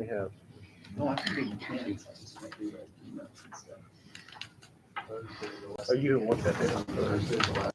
We have. No, I can read mechanics. I just can't read emails and stuff. Oh, you didn't want that down.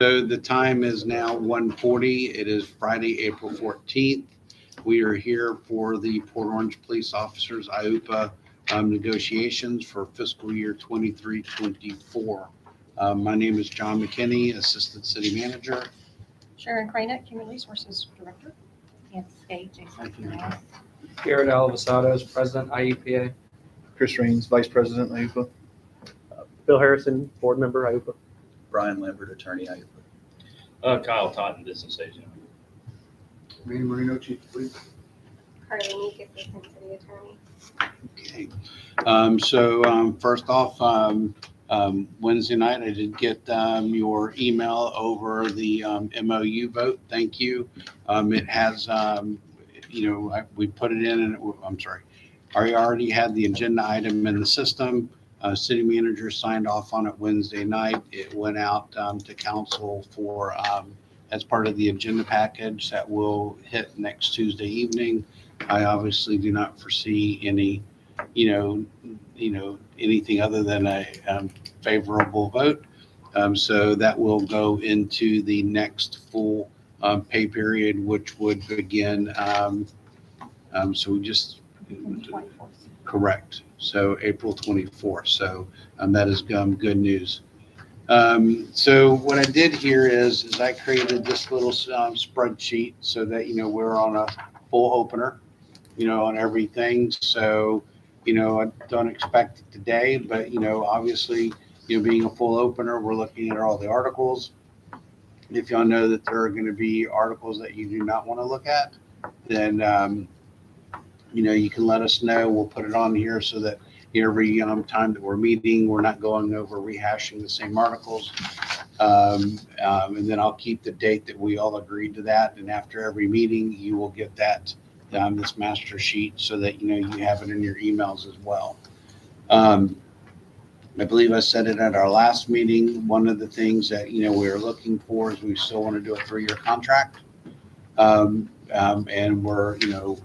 So the time is now 1:40. It is Friday, April 14th. We are here for the Port Orange Police Officers IUPA negotiations for fiscal year 23-24. My name is John McKinney, Assistant City Manager. Sharon Cranick, Human Resources Director. Yes, Kate, Jason. Thank you. Garrett Alvasados, President, IEPA. Chris Raines, Vice President, IUPA. Bill Harrison, board member, IUPA. Brian Lambert, attorney, IUPA. Kyle Totten, business agent. Manny Marino, chief of police. Carly Meek, assistant city attorney. Okay. First off, Wednesday night, I did get your email over the MOU vote. Thank you. It has, we put it in and I'm sorry. I already had the agenda item in the system. City manager signed off on it Wednesday night. It went out to council for as part of the agenda package that will hit next Tuesday evening. I obviously do not foresee any, anything other than a favorable vote. So that will go into the next full pay period, which would begin. So we just correct. So April 24th. So that is good news. So what I did here is I created this little spreadsheet so that, we're on a full opener, on everything. So, I don't expect it today, but, obviously, being a full opener, we're looking at all the articles. If y'all know that there are going to be articles that you do not want to look at, then, you can let us know. We'll put it on here so that every time that we're meeting, we're not going over rehashing the same articles. And then I'll keep the date that we all agreed to that. And after every meeting, you will get that this master sheet so that you have it in your emails as well. I believe I said it at our last meeting. One of the things that we are looking for is we still want to do a 3-year contract. And we're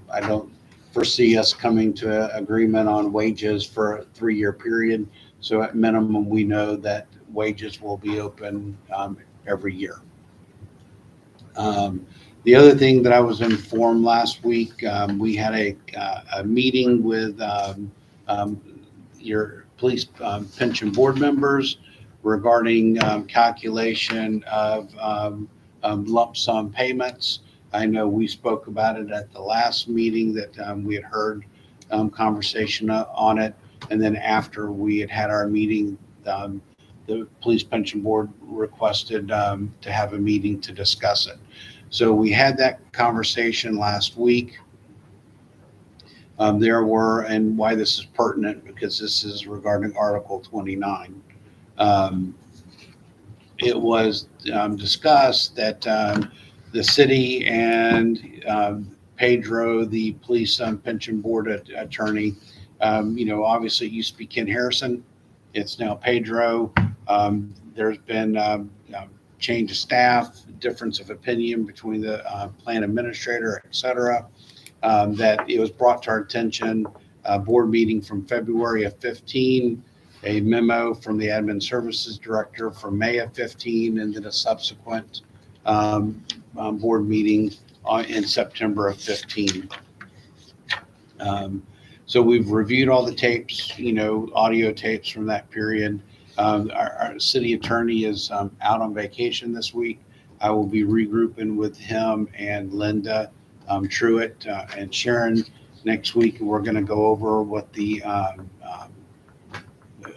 I don't foresee us coming to an agreement on wages for a 3-year period. So at minimum, we know that wages will be open every year. The other thing that I was informed last week, we had a meeting with your police pension board members regarding calculation of lump sum payments. I know we spoke about it at the last meeting that we had heard conversation on it. And then after we had our meeting, the police pension board requested to have a meeting to discuss it. So we had that conversation last week. There were, and why this is pertinent, because this is regarding Article 29. It was discussed that the city and Pedro, the police pension board attorney, obviously it used to be Ken Harrison. It's now Pedro. There's been change of staff, difference of opinion between the plan administrator, et cetera, that it was brought to our attention, board meeting from February of 15, a memo from the admin services director from May of 15, and then a subsequent board meeting in September of 15. So we've reviewed all the tapes, audio tapes from that period. Our city attorney is out on vacation this week. I will be regrouping with him and Linda Truitt and Sharon next week. And we're going to go over what the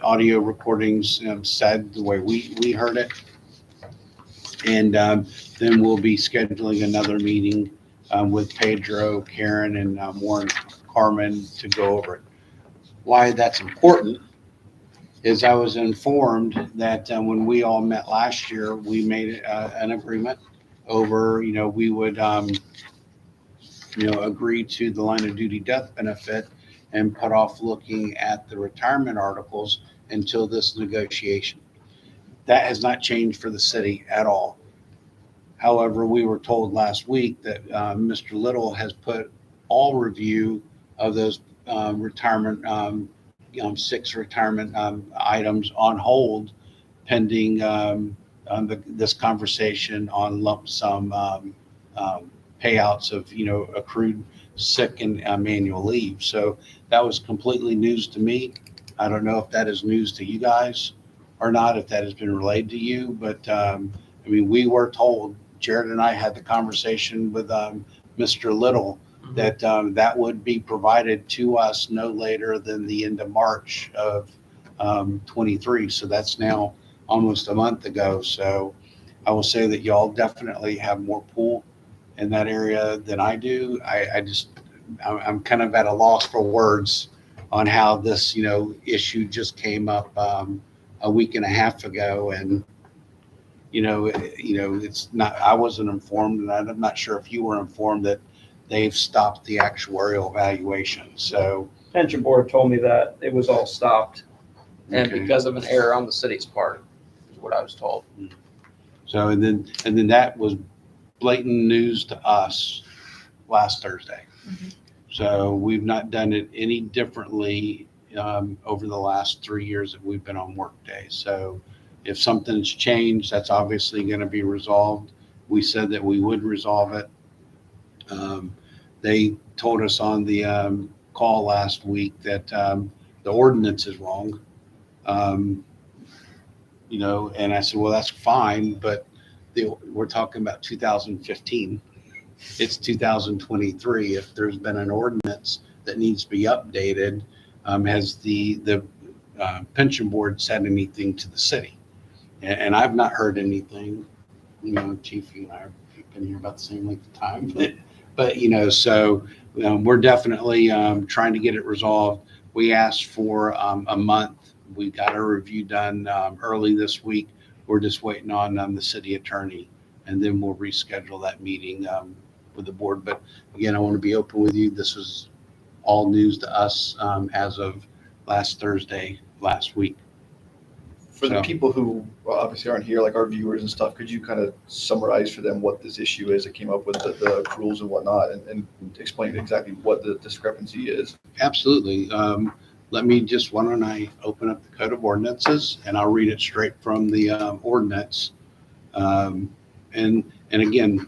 audio recordings said, the way we heard it. And then we'll be scheduling another meeting with Pedro, Karen, and Warren Carmen to go over it. Why that's important is I was informed that when we all met last year, we made an agreement over, we would, agree to the line of duty death benefit and put off looking at the retirement articles until this negotiation. That has not changed for the city at all. However, we were told last week that Mr. Little has put all review of those retirement 6 retirement items on hold pending this conversation on lump sum payouts of accrued sick and annual leave. So that was completely news to me. I don't know if that is news to you guys or not, if that has been relayed to you, but we were told, Jared and I had the conversation with Mr. Little, that that would be provided to us no later than the end of March of 23. So that's now almost a month ago. So I will say that y'all definitely have more pull in that area than I do. I'm kind of at a loss for words on how this, issue just came up a week and a half ago. And, it's not, I wasn't informed, and I'm not sure if you were informed that they've stopped the actuarial evaluation. So, Pension board told me that it was all stopped, and okay. because of an error on the city's part, is what I was told. So, and then that was blatant news to us last Thursday. So we've not done it any differently over the last 3 years that we've been on Workday. So if something's changed, that's obviously going to be resolved. We said that we would resolve it. They told us on the call last week that the ordinance is wrong. And I said, well, that's fine, but we're talking about 2015. It's 2023. If there's been an ordinance that needs to be updated, has the pension board said anything to the city? And I've not heard anything. Chief, you and I have been here about the same length of time, but so we're definitely trying to get it resolved. We asked for a month. We got a review done early this week. We're just waiting on the city attorney, and then we'll reschedule that meeting with the board. But again, I want to be open with you. This is all news to us as of last Thursday, last week. For the So- people who obviously aren't here, like our viewers and stuff, could you kind of summarize for them what this issue is that came up with the accruals and whatnot, and explain exactly what the discrepancy is? Absolutely. Why don't I open up the Code of Ordinances, and I'll read it straight from the ordinance. And again,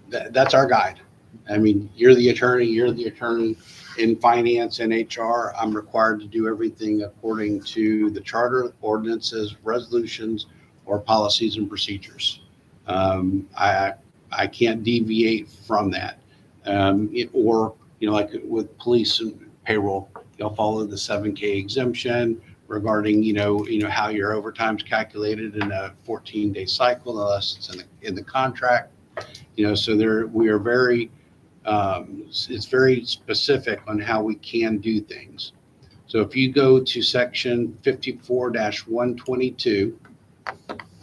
that's our guide. I mean, you're the attorney in finance and HR. I'm required to do everything according to the charter, ordinances, resolutions, or policies and procedures. I can't deviate from that. Like with police and payroll, you'll follow the 7K exemption regarding, how your overtime's calculated in a 14-day cycle, unless it's in the contract. So we are very, it's very specific on how we can do things. So if you go to section 54-122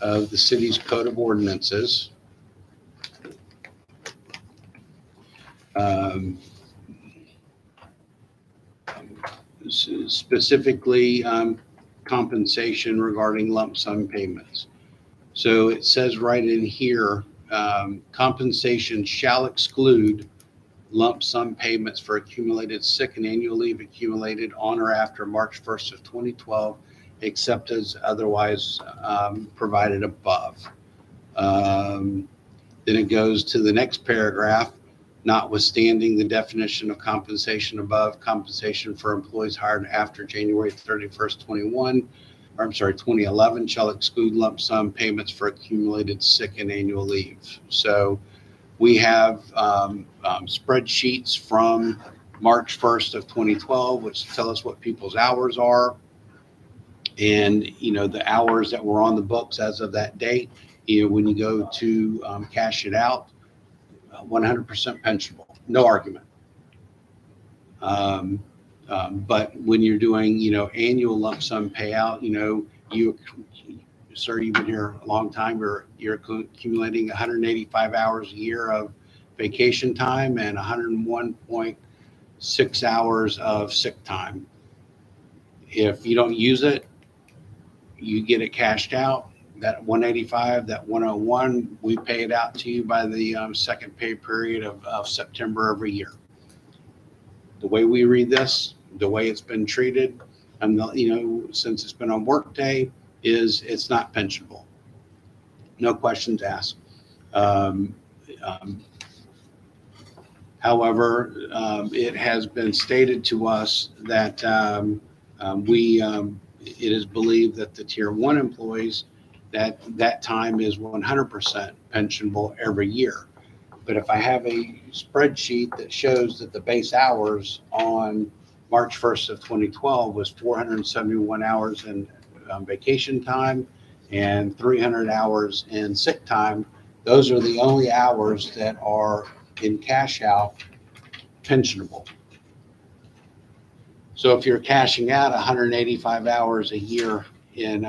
of the city's Code of Ordinances, specifically compensation regarding lump sum payments. So it says right in here, compensation shall exclude lump sum payments for accumulated sick and annual leave accumulated on or after March 1st of 2012, except as otherwise provided above. Then it goes to the next paragraph. Notwithstanding the definition of compensation above, compensation for employees hired after January 31st, 2011 shall exclude lump sum payments for accumulated sick and annual leave. So we have spreadsheets from March 1st of 2012, which tell us what people's hours are. And, the hours that were on the books as of that date, when you go to cash it out, 100% pensionable, no argument. But when you're doing, annual lump sum payout, sir, you've been here a long time. You're accumulating 185 hours a year of vacation time and 101.6 hours of sick time. If you don't use it, you get it cashed out. That 185, that 101, we pay it out to you by the second pay period of September every year. The way we read this, the way it's been treated, and since it's been on Workday, is it's not pensionable. No questions asked. However, it has been stated to us that it is believed that the Tier 1 employees, that time is 100% pensionable every year. But if I have a spreadsheet that shows that the base hours on March 1st of 2012 was 471 hours in vacation time and 300 hours in sick time. Those are the only hours that are in cash out pensionable. So if you're cashing out 185 hours a year in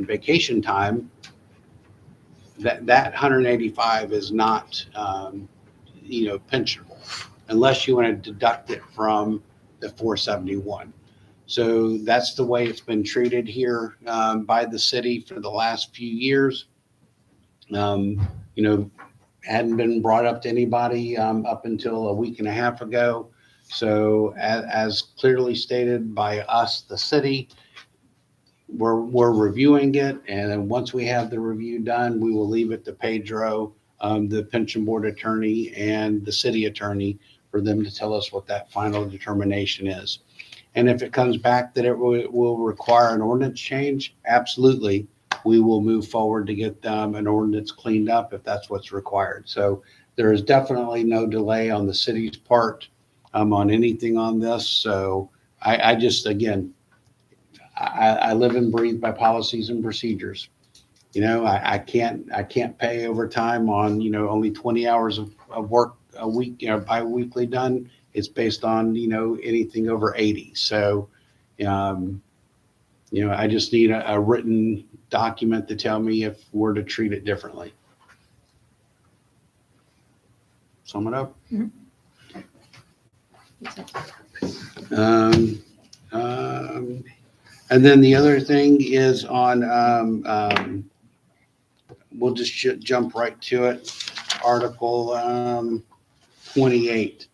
vacation time, that 185 is not pensionable unless you want to deduct it from the 471. So that's the way it's been treated here by the city for the last few years. Hadn't been brought up to anybody up until a week and a half ago. So as clearly stated by us, the city, we're reviewing it. And then once we have the review done, we will leave it to Pedro, the pension board attorney, and the city attorney for them to tell us what that final determination is. And if it comes back that it will require an ordinance change, absolutely, we will move forward to get an ordinance cleaned up if that's what's required. So there is definitely no delay on the city's part on anything on this. So I just, again, I live and breathe by policies and procedures. I can't pay overtime on, only 20 hours of work a week, bi-weekly done. It's based on, anything over 80. So, I just need a written document to tell me if we're to treat it differently. Sum it up. And then the other thing is on, we'll just jump right to it. Article 28.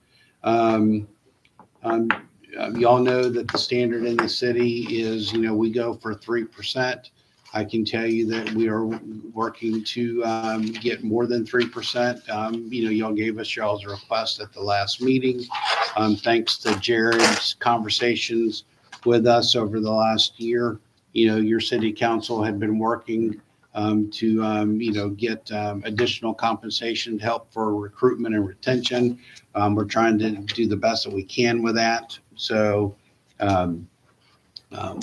Y'all know that the standard in the city is, we go for 3%. I can tell you that we are working to get more than 3%. Y'all gave us y'all's request at the last meeting. Thanks to Jared's conversations with us over the last year. Your city council had been working to get additional compensation to help for recruitment and retention. We're trying to do the best that we can with that. So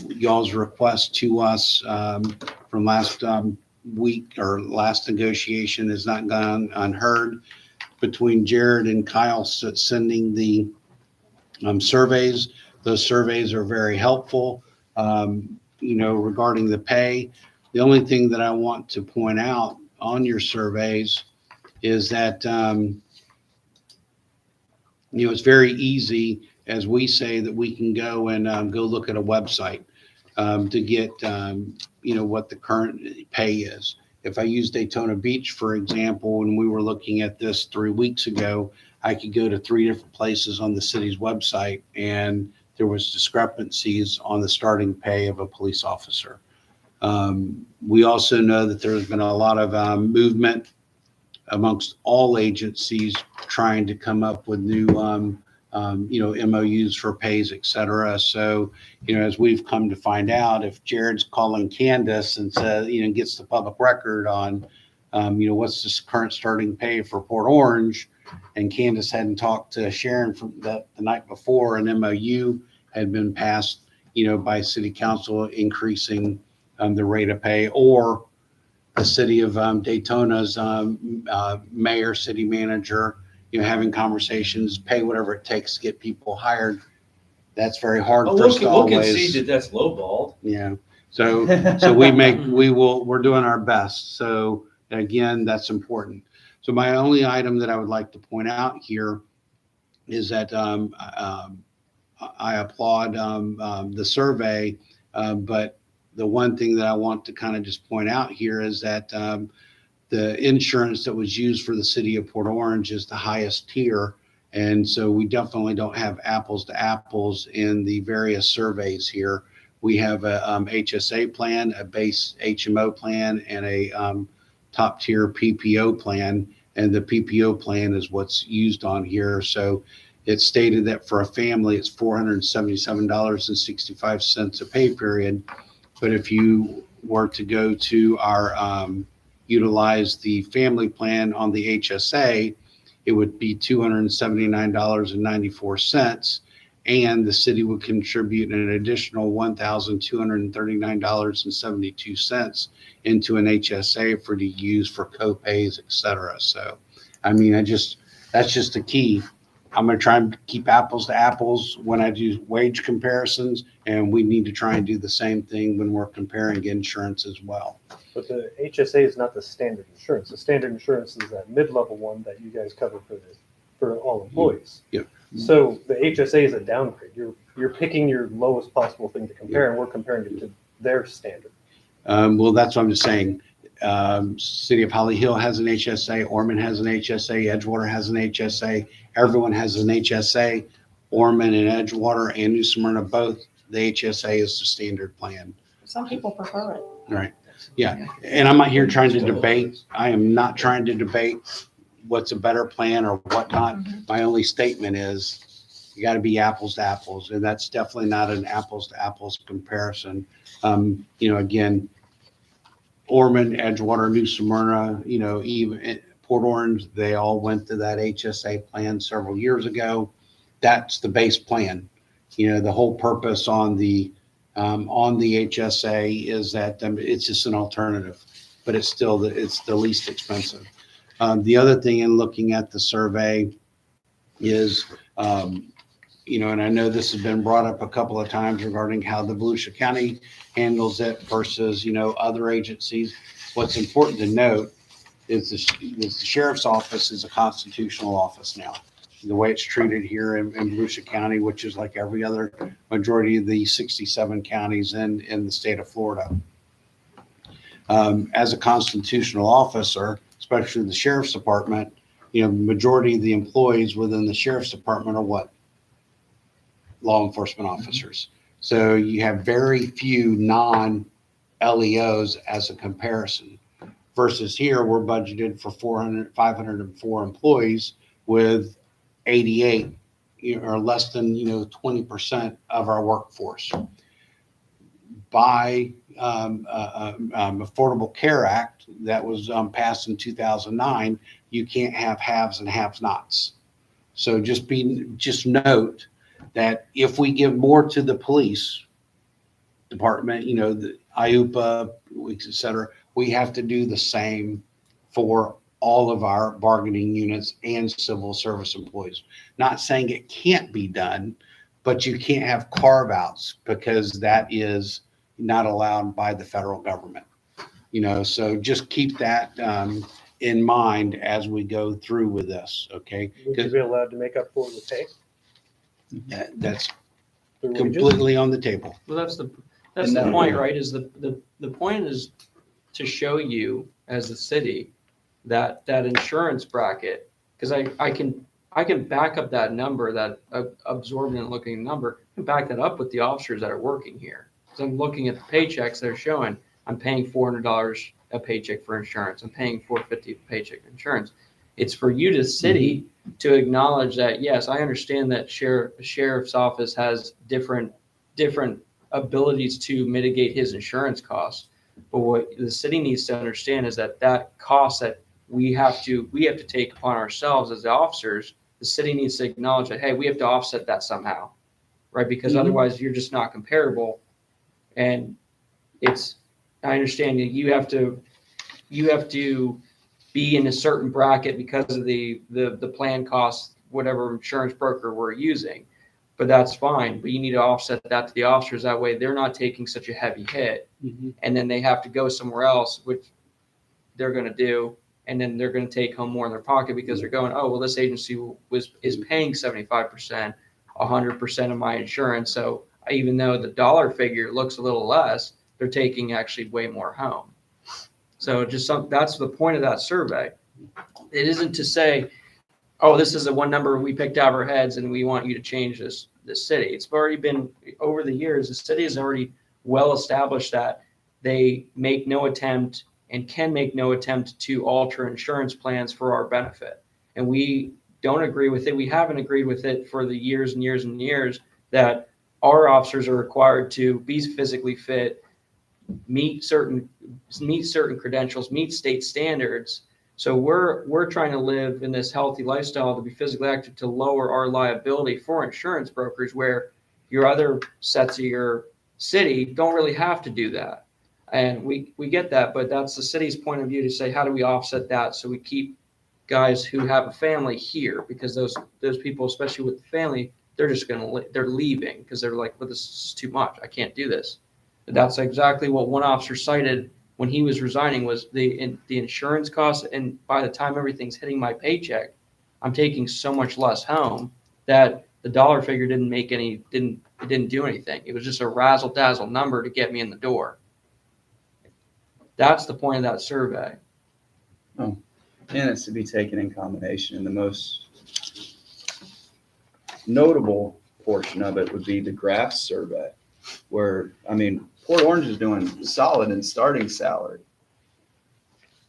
y'all's request to us from last week or last negotiation has not gone unheard. Between Jared and Kyle sending the surveys, those surveys are very helpful, regarding the pay. The only thing that I want to point out on your surveys is that, it's very easy, as we say, that we can go and go look at a website to get, what the current pay is. If I use Daytona Beach, for example, when we were looking at this 3 weeks ago, I could go to 3 different places on the city's website, and there was discrepancies on the starting pay of a police officer. We also know that there's been a lot of movement amongst all agencies trying to come up with new, MOUs for pays, et cetera. So, as we've come to find out, if Jared's calling Candace and says, gets the public record on, what's this current starting pay for Port Orange, and Candace hadn't talked to Sharon from the night before, an MOU had been passed, by city council increasing the rate of pay, or the city of Daytona's mayor, city manager, having conversations, pay whatever it takes to get people hired. That's very hard for us to We'll always. concede that that's lowballed. Yeah. So we're doing our best. So again, that's important. So my only item that I would like to point out here is that I applaud the survey, but the one thing that I want to kind of just point out here is that the insurance that was used for the city of Port Orange is the highest tier. And so we definitely don't have apples to apples in the various surveys here. We have a HSA plan, a base HMO plan, and a top tier PPO plan. And the PPO plan is what's used on here. So it's stated that for a family, it's $477.65 a pay period. But if you were to go to our utilize the family plan on the HSA, it would be $279.94. and the city would contribute an additional $1,239.72 into an HSA to use for co-pays, et cetera. So, I mean, that's just the key. I'm going to try and keep apples to apples when I do wage comparisons, and we need to try and do the same thing when we're comparing insurance as well. But the HSA is not the standard insurance. The standard insurance is that mid-level one that you guys cover for all employees. Yeah. So the HSA is a downgrade. You're picking your lowest possible thing to compare, and we're comparing it to their standard. Well, that's what I'm just saying. City of Holly Hill has an HSA, Ormond has an HSA, Edgewater has an HSA, everyone has an HSA. Ormond and Edgewater and New Smyrna both, the HSA is the standard plan. Some people prefer it. Right. Yeah. And I'm not here trying to debate. I am not trying to debate what's a better plan or whatnot. My only statement is you got to be apples to apples. And that's definitely not an apples to apples comparison. Again, Ormond, Edgewater, New Smyrna, even Port Orange, they all went to that HSA plan several years ago. That's the base plan. The whole purpose on the HSA is that it's just an alternative, but it's still it's the least expensive. The other thing in looking at the survey is, and I know this has been brought up a couple of times regarding how the Volusia County handles it versus, other agencies. What's important to note is the sheriff's office is a constitutional office now. The way it's treated here in Volusia County, which is like every other majority of the 67 counties in the state of Florida. As a constitutional officer, especially the sheriff's department, majority of the employees within the sheriff's department are what? Law enforcement officers. So you have very few non-LEOs as a comparison versus here we're budgeted for 504 employees with 88 or less than 20% of our workforce. By Affordable Care Act that was passed in 2009, you can't have haves and have-nots. So just note that if we give more to the police department, the IUPA, et cetera, we have to do the same for all of our bargaining units and civil service employees. Not saying it can't be done, but you can't have carve-outs because that is not allowed by the federal government. So just keep that in mind as we go through with this, okay? Would you be allowed to make up for it with pay? That's Through wages? completely on the table. Well, that's the And point, right? Is the point is to show you as a city that insurance bracket, because I can back up that number, that absorbent looking number, and back that up with the officers that are working here. So I'm looking at the paychecks that are showing I'm paying $400 a paycheck for insurance. I'm paying $450 a paycheck for insurance. It's for you to city to acknowledge that, yes, I understand that sheriff's office has different abilities to mitigate his insurance costs. But what the city needs to understand is that cost that we have to take upon ourselves as the officers, the city needs to acknowledge that, hey, we have to offset that somehow, right? Because otherwise you're just not comparable. And I understand that you have to be in a certain bracket because of the plan costs, whatever insurance broker we're using, but that's fine. But you need to offset that to the officers. That way they're not taking such a heavy hit, and then they have to go somewhere else, which they're going to do. And then they're going to take home more in their pocket because they're going, oh, well, this agency is paying 75%, 100% of my insurance. So even though the dollar figure looks a little less, they're taking actually way more home. So that's the point of that survey. It isn't to say, oh, this is the one number we picked out of our heads and we want you to change this city. It's already been over the years. The city has already well established that they make no attempt and can make no attempt to alter insurance plans for our benefit. And we don't agree with it. We haven't agreed with it for the years and years and years that our officers are required to be physically fit, meet certain credentials, meet state standards, So we're trying to live in this healthy lifestyle to be physically active to lower our liability for insurance brokers, where your other sets of your city don't really have to do that. And we get that, but that's the city's point of view to say, how do we offset that so we keep guys who have a family here? Because those people, especially with the family, they're just they're leaving because they're like, well, this is too much. I can't do this. And that's exactly what one officer cited when he was resigning, was the insurance costs. And by the time everything's hitting my paycheck, I'm taking so much less home that the dollar figure didn't do anything. It was just a razzle dazzle number to get me in the door. That's the point of that survey. And it's to be taken in combination. And the most notable portion of it would be the graph survey, where, I mean, Port Orange is doing solid in starting salary.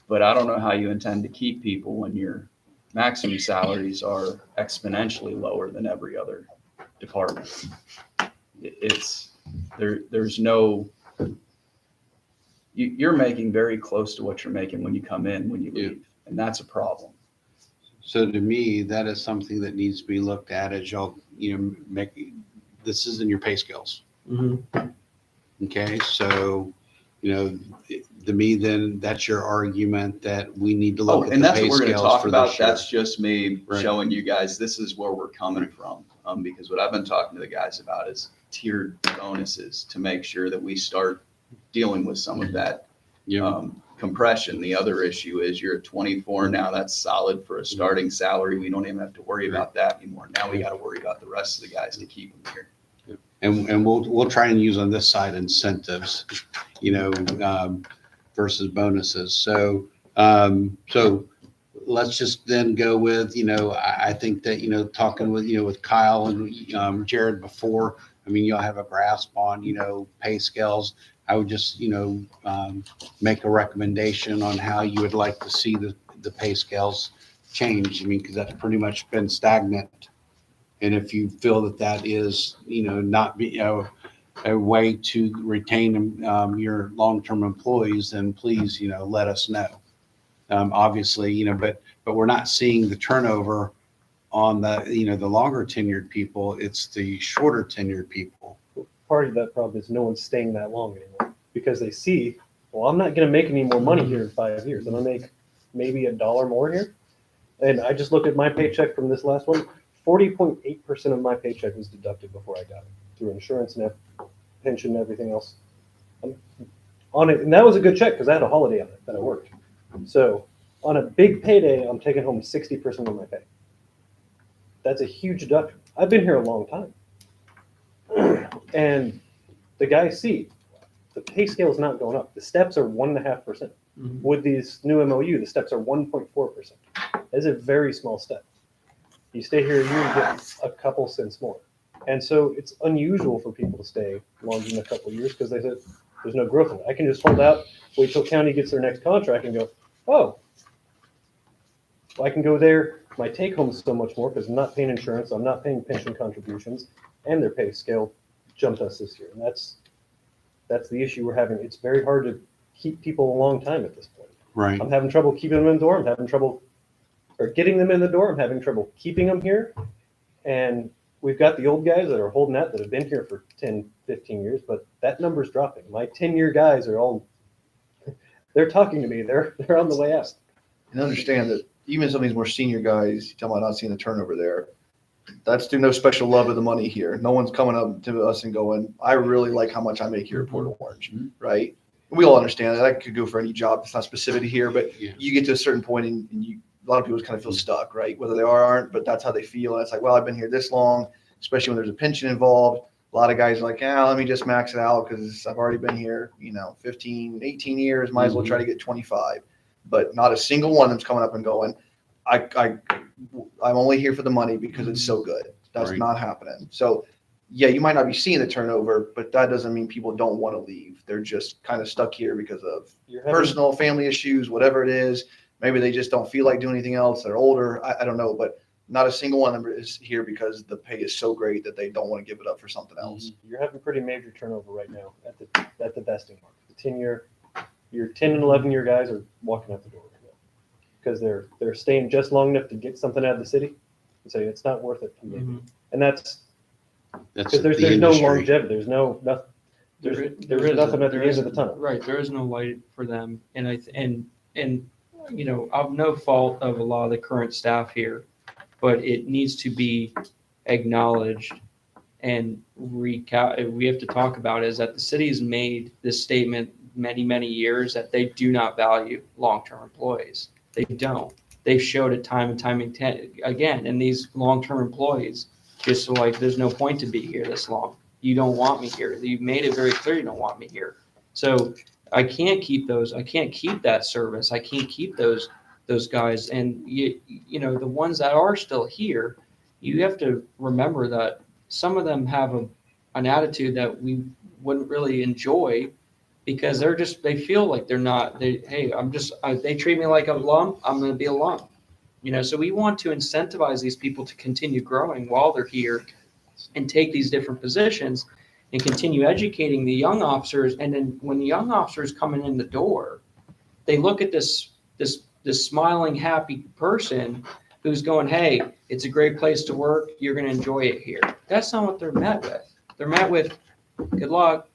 But I don't know how you intend to keep people when your maximum salaries are exponentially lower than every other department. There's no, you're making very close to what you're making when you come in, when you leave. And that's a problem. So to me, that is something that needs to be looked at as y'all, this is in your pay scales. Mm-hmm. Okay, so, to me, then that's your argument that we need to look at And the that's pay what we're going to scales talk for about. this year. That's just me Right. showing you guys this is where we're coming from. Because what I've been talking to the guys about is tiered bonuses to make sure that we start dealing with some of that compression. The other issue is you're at 24 now. That's solid for a starting salary. We don't even have to worry about that anymore. Now we got to worry about the rest of the guys to keep them here. And we'll try and use on this side incentives, versus bonuses. So let's just then go with, I think that, talking with Kyle and Jared before, I mean, you'll have a grasp on, pay scales. I would just, make a recommendation on how you would like to see the pay scales change. I mean, because that's pretty much been stagnant. And if you feel that is, not be a way to retain your long-term employees, then please, let us know. Obviously, but we're not seeing the turnover on the, the longer tenured people. It's the shorter tenured people. Part of that problem is no one's staying that long anymore because they see, well, I'm not going to make any more money here in 5 years. I'm going to make maybe $1 more here. And I just look at my paycheck from this last one. 40.8% of my paycheck was deducted before I got it through insurance and pension and everything else. On it, and that was a good check because I had a holiday on it that I worked. So on a big payday, I'm taking home 60% of my pay. That's a huge deduction. I've been here a long time. And the guys see the pay scale is not going up. The steps are 1.5%. Mm-hmm. With these new MOU, the steps are 1.4%. That's a very small step. You stay here a year, you get a couple cents more. And so it's unusual for people to stay longer than a couple of years because they said there's no growth in it. I can just hold out, wait till county gets their next contract and go, oh, well, I can go there. My take home is so much more because I'm not paying insurance, I'm not paying pension contributions, and their pay scale jumped us this year. And that's the issue we're having. It's very hard to keep people a long time at this point. Right. I'm having trouble keeping them in the door. I'm having trouble getting them in the door. I'm having trouble keeping them here. And we've got the old guys that are holding out that have been here for 10, 15 years, but that number's dropping. My 10-year guys are all, they're talking to me. They're on the way out. And understand that even some of these more senior guys, you talking about not seeing the turnover there, that's through no special love of the money here. No one's coming up to us and going, I really like how much I make here at Port Orange, right? We all understand that. I could go for any job. It's not specific to here, but you get to a certain point and a lot of people just kind of feel stuck, right? Whether they are or aren't, but that's how they feel. And it's like, well, I've been here this long, especially when there's a pension involved. A lot of guys are like, let me just max it out because I've already been here, 15, 18 years. Might as well try to get 25. But not a single one of them's coming up and going, I'm only here for the money because it's so good. That's Right. not happening. So, yeah, you might not be seeing the turnover, but that doesn't mean people don't want to leave. They're just kind of stuck here because of personal, family issues, whatever it is. Maybe they just don't feel like doing anything else. They're older. I don't know, but not a single one of them is here because the pay is so great that they don't want to give it up for something else. You're having pretty major turnover right now at the vesting mark. The 10-year, your 10 and 11-year guys are walking out the door right now. because they're staying just long enough to get something out of the city and say it's not worth it to me. Mhm. And that's That's because there's the no industry. longevity. There's no nothing. There's nothing at the end of the tunnel. Right, there is no light for them, and and you know, of no fault of a lot of the current staff here, but it needs to be acknowledged and we have to talk about is that the city's made this statement many years that they do not value long-term employees. They don't. They've showed it time and time again, and these long-term employees just like there's no point to be here this long. You don't want me here. You've made it very clear you don't want me here. So I can't keep those. I can't keep that service. I can't keep those guys. And you know the ones that are still here, you have to remember that some of them have an attitude that we wouldn't really enjoy because they feel like they're not. Hey, they treat me like a lump. I'm going to be a lump. You know, so we want to incentivize these people to continue growing while they're here and take these different positions and continue educating the young officers. And then when the young officers coming in the door, they look at this smiling, happy person who's going, hey, it's a great place to work. You're going to enjoy it here. That's not what they're met with. They're met with good luck,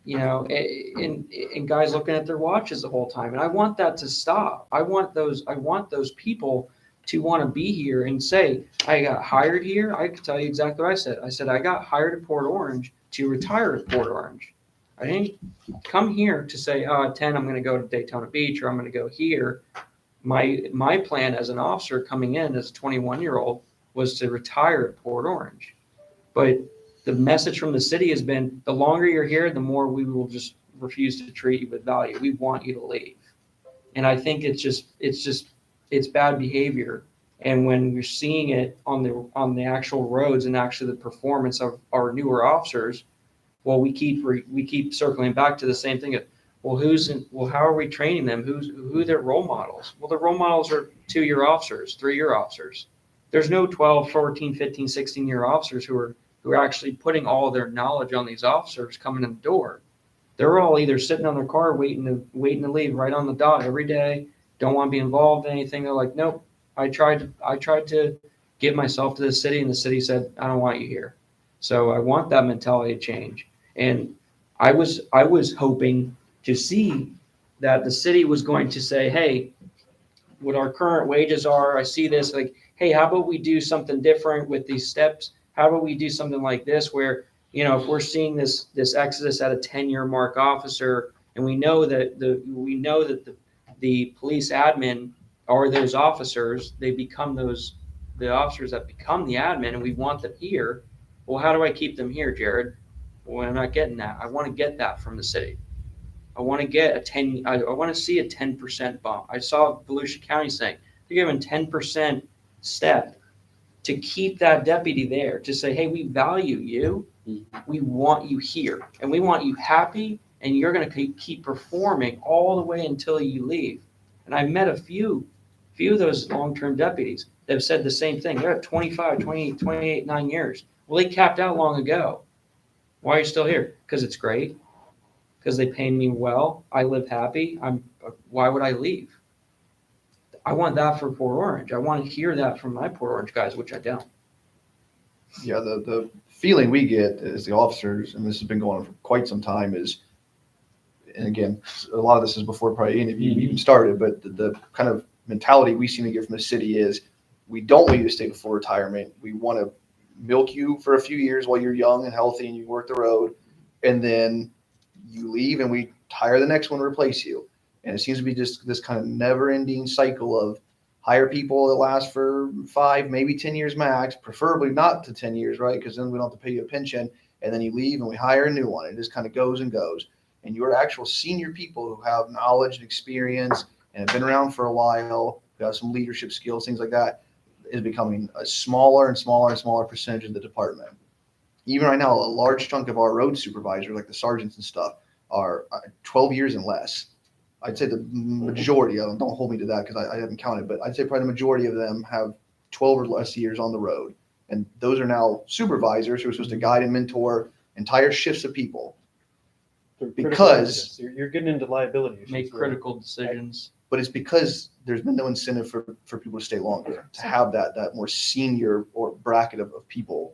you know, and guys looking at their watches the whole time. And I want that to stop. I want those people to want to be here and say, I got hired here. I can tell you exactly what I said. I said, I got hired at Port Orange to retire at Port Orange. I didn't come here to say, oh, at 10, I'm going to go to Daytona Beach or I'm going to go here. My plan as an officer coming in as a 21-year-old was to retire at Port Orange. But the message from the city has been, the longer you're here, the more we will just refuse to treat you with value. We want you to leave. And I think it's bad behavior. And when we're seeing it on the actual roads and actually the performance of our newer officers, well, we keep circling back to the same thing. Well, how are we training them? Who are their role models? Well, the role models are 2-year officers, 3-year officers. There's no 12, 14, 15, 16-year officers who are actually putting all of their knowledge on these officers coming in the door. They're all either sitting on their car waiting to leave right on the dot every day, don't want to be involved in anything. They're like, nope, I tried to give myself to the city and the city said, I don't want you here. So I want that mentality to change. And I was hoping to see that the city was going to say, hey, what our current wages are, I see this, like, hey, how about we do something different with these steps? How about we do something like this where, you know, if we're seeing this exodus at a 10-year mark officer, and we know that the police admin are those officers, they become the officers that become the admin, and we want them here. Well, how do I keep them here, Jared? Well, I'm not getting that. I want to get that from the city. I want to get I want to see a 10% bump. I saw Volusia County saying they're giving 10% step to keep that deputy there, to say, hey, we value you. We want you here and we want you happy, and you're going to keep performing all the way until you leave. And I met a few of those long-term deputies that have said the same thing. They're at 25, 28, 9 years. Well, they capped out long ago. Why are you still here? Because it's great. Because they pay me well. I live happy. Why would I leave? I want that for Port Orange. I want to hear that from my Port Orange guys, which I don't. Yeah, the feeling we get as the officers, and this has been going on for quite some time, is, and again, a lot of this is before probably any of you even started, but the kind of mentality we seem to get from the city is, we don't want you to stay to full retirement. We want to milk you for a few years while you're young and healthy and you work the road, and then you leave and we hire the next one to replace you. And it seems to be just this kind of never-ending cycle of hire people that last for 5, maybe 10 years max, preferably not to 10 years, right? Because then we don't have to pay you a pension. And then you leave and we hire a new one. It just kind of goes and goes. And your actual senior people who have knowledge and experience and have been around for a while, who have some leadership skills, things like that, is becoming a smaller and smaller and smaller percentage of the department. Even right now, a large chunk of our road supervisors, like the sergeants and stuff, are 12 years and less. I'd say the majority of them, don't hold me to that because I haven't counted, but I'd say probably the majority of them have 12 or less years on the road. And those are now supervisors who are supposed to guide and mentor entire shifts of people. Because you're getting into liability issues. Make critical decisions. but it's because there's been no incentive for people to stay longer, to have that more senior or bracket of people.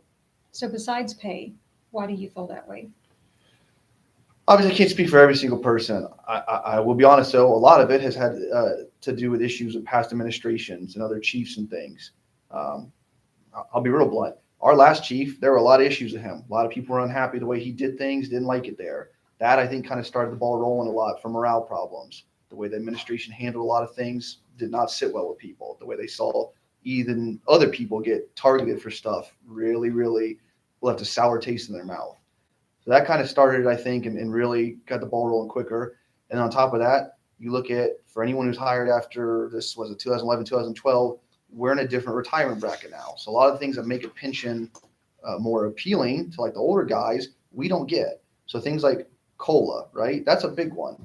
So besides pay, why do you feel that way? Obviously, I can't speak for every single person. I will be honest, though, a lot of it has had to do with issues with past administrations and other chiefs and things. I'll be real blunt. Our last chief, there were a lot of issues with him. A lot of people were unhappy the way he did things, didn't like it there. That, I think, kind of started the ball rolling a lot for morale problems. The way the administration handled a lot of things did not sit well with people. The way they saw even other people get targeted for stuff really, really left a sour taste in their mouth. So that kind of started, I think, and really got the ball rolling quicker. And on top of that, you look at, for anyone who's hired after this was it 2011, 2012, we're in a different retirement bracket now. So a lot of things that make a pension more appealing to like the older guys, we don't get. So things like COLA, right? That's a big one.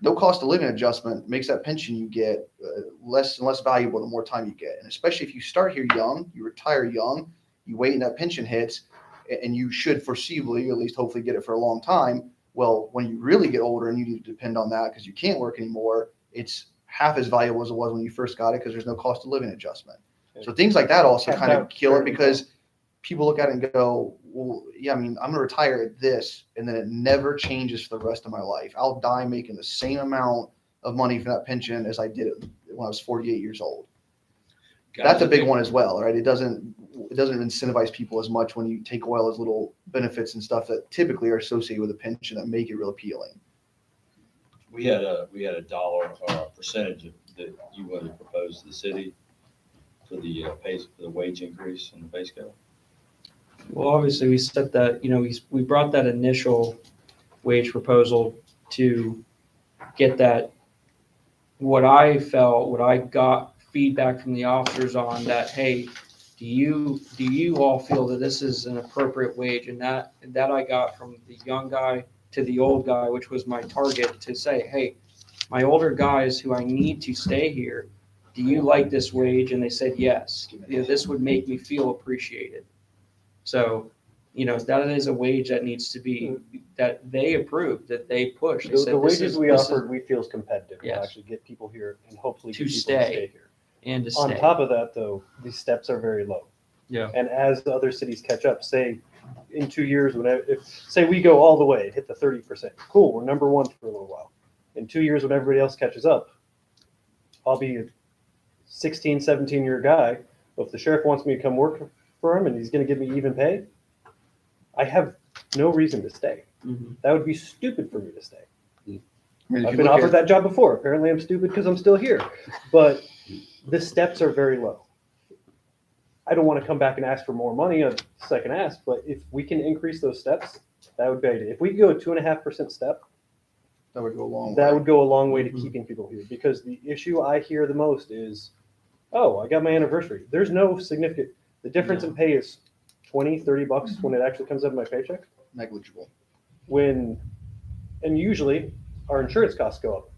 No cost of living adjustment makes that pension you get less and less valuable the more time you get. And especially if you start here young, you retire young, you wait and that pension hits, and you should foreseeably, at least hopefully get it for a long time. Well, when you really get older and you need to depend on that because you can't work anymore, it's half as valuable as it was when you first got it because there's no cost of living adjustment. So things like that also kind of kill it because people look at it and go, well, yeah, I mean, I'm going to retire at this, and then it never changes for the rest of my life. I'll die making the same amount of money for that pension as I did when I was 48 years old. That's a big one as well, right? It doesn't incentivize people as much when you take away all those little benefits and stuff that typically are associated with a pension that make it real appealing. We had a dollar percentage that you wanted to propose to the city for the pay, for the wage increase in the pay scale. Well, obviously, we set that, we brought that initial wage proposal to get that, what I got feedback from the officers on that, hey, do you all feel that this is an appropriate wage? And that I got from the young guy to the old guy, which was my target, to say, hey, my older guys who I need to stay here, do you like this wage? And they said, yes. This would make me feel appreciated. So, that is a wage that needs to be, that they approve, that they push. They said, The this wages is- we this is- offered, we feel is competitive. We'll Yes. actually get people here and hopefully To get people stay. to stay here. and to On stay. top of that, though, these steps are very low. Yeah. And as the other cities catch up, say in 2 years, say we go all the way, hit the 30%, cool, we're number one for a little while. In 2 years, when everybody else catches up, I'll be a 16, 17-year guy. But if the sheriff wants me to come work for him and he's going to give me even pay, I have no reason to stay. Mhm. That would be stupid for me to stay. I mean, if I've you been look offered at- that job before. Apparently, I'm stupid because I'm still here. But the steps are very low. I don't want to come back and ask for more money on second ask, but if we can increase those steps, that would be ideal. If we could go a 2.5% step, That would go a long way. that would go a long way to keeping people here. Because the issue I hear the most is, oh, I got my anniversary. There's no significant, the difference in pay is $20, $30 when it actually comes out of my paycheck. Negligible. And usually our insurance costs go up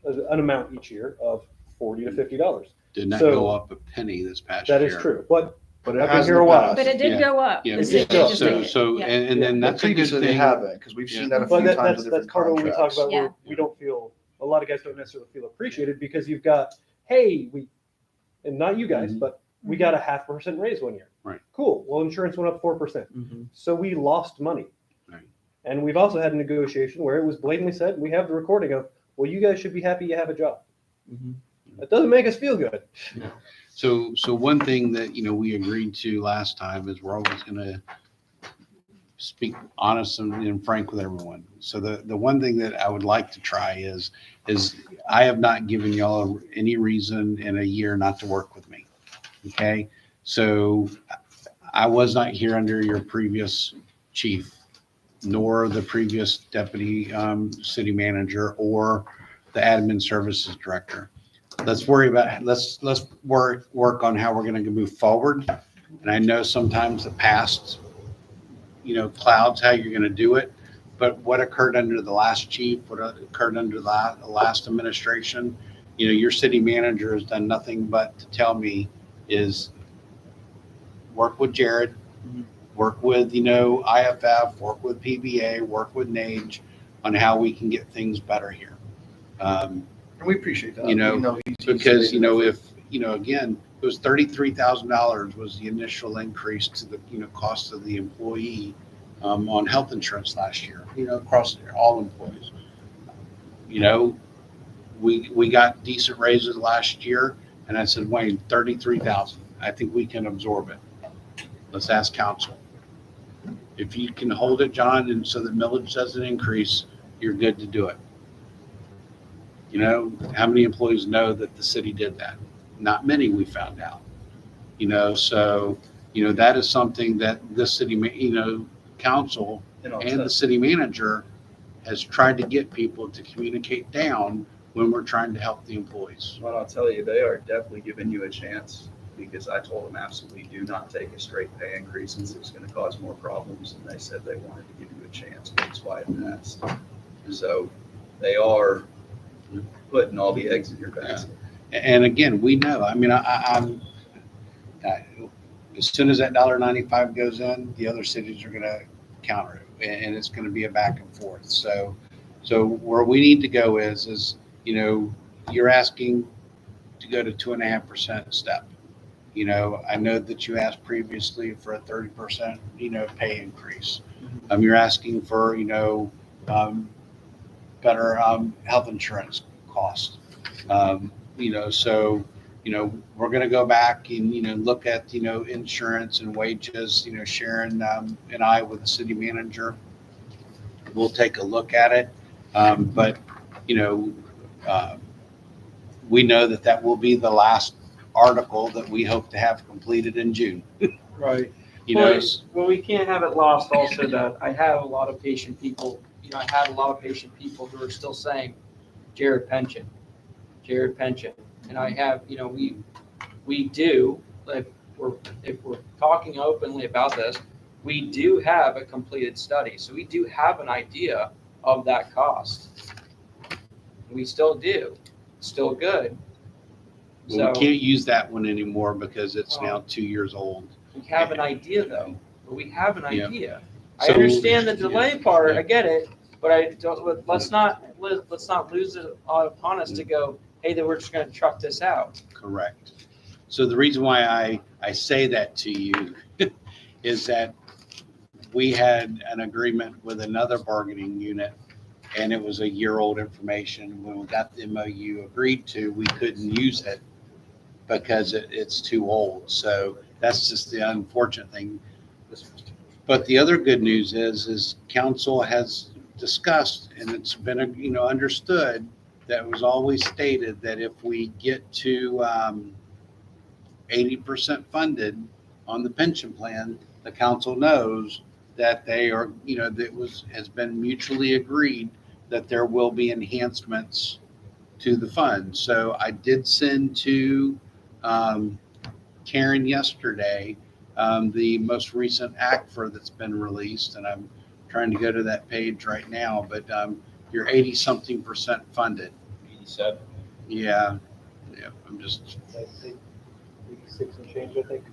an amount each year of $40 to $50. Did not So- go up a penny this past year. That is true, but But it I've been has here in a the while. past. But it did Yeah. go up. Yeah. The city Yeah. just So, did. so, Yeah. and then that's a good Previously they thing. haven't, because we've Yeah. seen that a few But times that's with that's different part of what we talk contracts. about. Yeah. Where we don't feel, a lot of guys don't necessarily feel appreciated because you've got, hey, and not you guys, Mhm. but we got a 0.5% raise one year. Right. Cool. Well, insurance went up 4%. Mhm. So we lost money. Right. And we've also had a negotiation where it was blatantly said, we have the recording of, well, you guys should be happy you have a job. Mhm. That doesn't make us feel good. So one thing that, we agreed to last time is we're always going to speak honest and frank with everyone. So the one thing that I would like to try is I have not given y'all any reason in a year not to work with me. Okay. So I was not here under your previous chief, nor the previous deputy city manager or the admin services director. Let's work on how we're going to move forward. And I know sometimes the past, clouds how you're going to do it, but what occurred under the last chief, what occurred under the last administration, your city manager has done nothing but to tell me is work with Jared, work with, IFF, work with PBA, work with NAGE on how we can get things better here. And we appreciate that. You know, he's because, made an effort. if, again, it was $33,000 was the initial increase to the, cost of the employee on health insurance last year, across all employees. We got decent raises last year, and I said, Wayne, 33,000, I think we can absorb it. Let's ask council. If you can hold it, John, and so the millage doesn't increase, you're good to do it. How many employees know that the city did that? Not many, we found out. So, that is something that this city, council and the city manager has tried to get people to communicate down when we're trying to help the employees. Well, I'll tell you, they are definitely giving you a chance, because I told them absolutely do not take a straight pay increase since it's going to cause more problems. And they said they wanted to give you a chance, which is why it passed. So they are putting all the eggs in your basket. And again, we know, I'm as soon as that $1.95 goes in, the other cities are going to counter it, and it's going to be a back and forth. So where we need to go is, you're asking to go to 2.5% step. I know that you asked previously for a 30%, pay increase. You're asking for, better health insurance cost. So, we're going to go back and, look at, insurance and wages, Sharon and I with the city manager, we'll take a look at it. But, we know that will be the last article that we hope to have completed in June. Right. Know, Well, we can't have it lost also that I have a lot of patient people, I had a lot of patient people who are still saying, Jared pension. And I have, we do, if we're talking openly about this, we do have a completed study. So we do have an idea of that cost. We still do. It's still good. well, we can't use that one anymore because it's now 2 years old. We have an idea though, but we have an idea. I So- understand the delay part, Yeah. I get it, but I don't, let's not lose it upon us to go, hey, then we're just gonna truck this out. Correct. So the reason why I say that to you is that we had an agreement with another bargaining unit, and it was a year-old information. When we got the MOU agreed to, we couldn't use it because it's too old. So that's just the unfortunate thing. But the other good news is council has discussed, and it's been, understood, that was always stated that if we get to 80% funded on the pension plan, the council knows that they are, has been mutually agreed that there will be enhancements to the fund. So I did send to Karen yesterday the most recent ACFR that's been released, and I'm trying to go to that page right now, but you're 80-something% funded. 87. Yeah, I'm just, 86 and change, I think.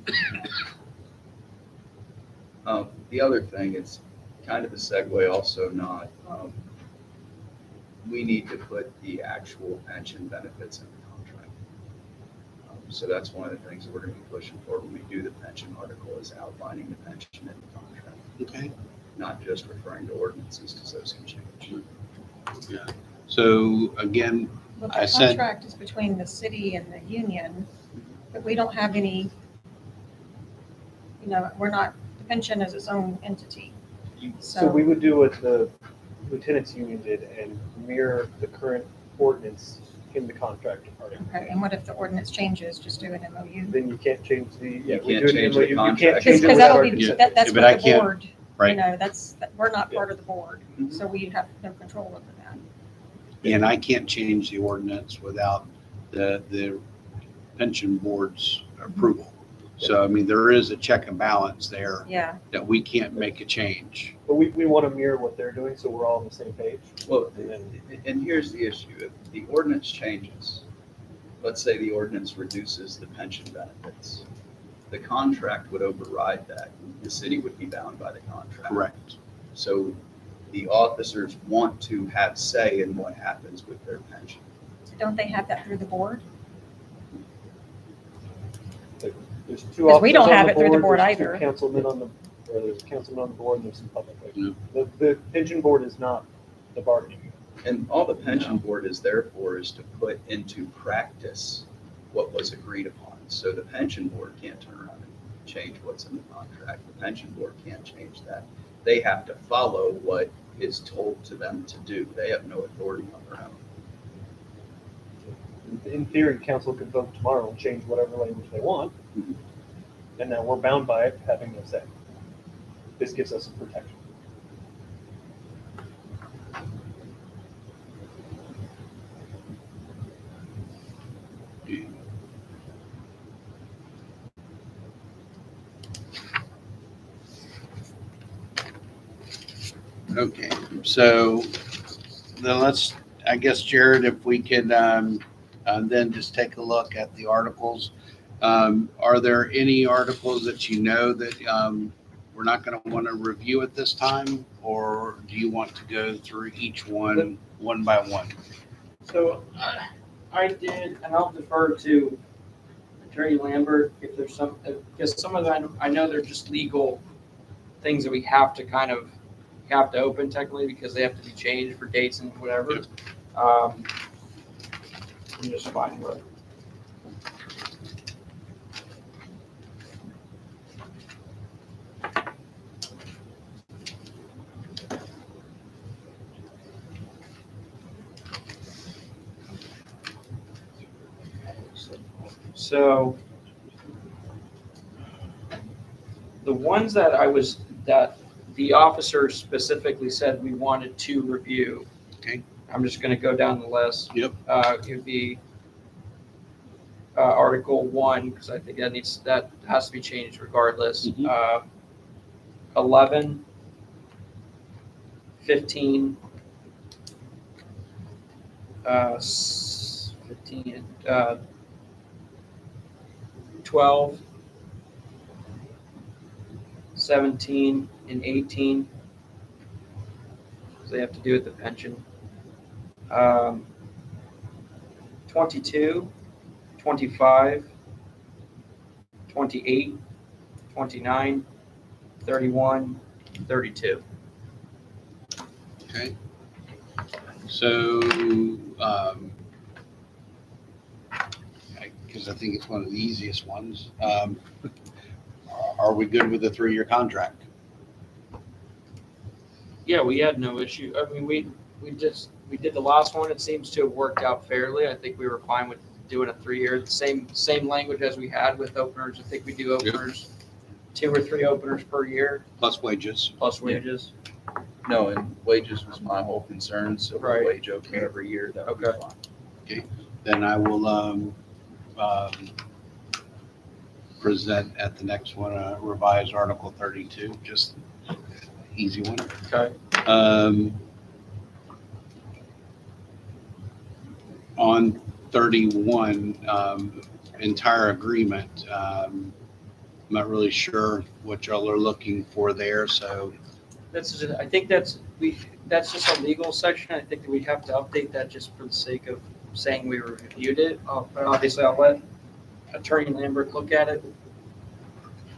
The other thing, it's kind of a segue also not, we need to put the actual pension benefits in the contract. So that's one of the things that we're going to be pushing for when we do the pension article, is outlining the pension in the contract, okay. not just referring to ordinances, because those can change. Yeah. So again, But I the said- contract is between the city and the union, but we don't have any, we're not, the pension is its own entity. So we would do what the lieutenant's union did and mirror the current ordinance in the contract article. Okay, and what if the ordinance changes, just do an MOU? Then you can't change the, yeah, we can't do it change in the MOU. You contract. can't change it Because without that'll our be, consent. that's but I what the can't- board, right. we're not part of the board, so we have no control over that. And I can't change the ordinance without the pension board's approval. So, I mean, there is a check and balance there Yeah, that we can't make a change. But we want to mirror what they're doing, so we're all on the same page. Well, And then, and here's the issue. If the ordinance changes, let's say the ordinance reduces the pension benefits, the contract would override that. The city would be bound by the contract. Correct. So the officers want to have say in what happens with their pension. Don't they have that through the board? There's two Because we officers don't on have it through the board there's two either. Councilmen on the, or there's a councilman on the board, and there's some public. Yeah. The pension board is not the bargaining. And all the pension board is there for is to put into practice what was agreed upon. So the pension board can't turn around and change what's in the contract. The pension board can't change that. They have to follow what is told to them to do. They have no authority on their own. In theory, council could vote tomorrow and change whatever language they want, Mhm. and now we're bound by it, having no say. This gives us some protection. Okay, so then let's, I guess, Jared, if we could then just take a look at the articles. Are there any articles that you know that we're not going to want to review at this time? Or do you want to go through each one by one? So I did, and I'll defer to Attorney Lambert if there's some, because some of them, I know they're just legal things that we have to kind of, have to open technically because they have to be changed for dates and whatever. Yep. Let me just find what. So the ones that that the officer specifically said we wanted to review. Okay. I'm just going to go down the list. Yep. It would be Article 1, because I think that has to be changed regardless. Mhm. 11, 15, 15, 12, 17, and 18. So they have to do with the pension. 22, 25, 28, 29, 31, 32. Okay. So, because I think it's one of the easiest ones. Are we good with the 3-year contract? Yeah, we had no issue. I mean, we did the last one. It seems to have worked out fairly. I think we were fine with doing a 3-year, same language as we had with openers. I think we do openers, 2 or 3 openers per year Plus wages. plus wages. No, and wages was my whole concern, so Right. we'll wage open every year, that would be Okay. fine. Then I will present at the next one, revised Article 32, just easy one. Okay. On 31, entire agreement, I'm not really sure what y'all are looking for there, so. I think that's just a legal section. I think that we have to update that just for the sake of saying we reviewed it. But obviously I'll let Attorney Lambert look at it.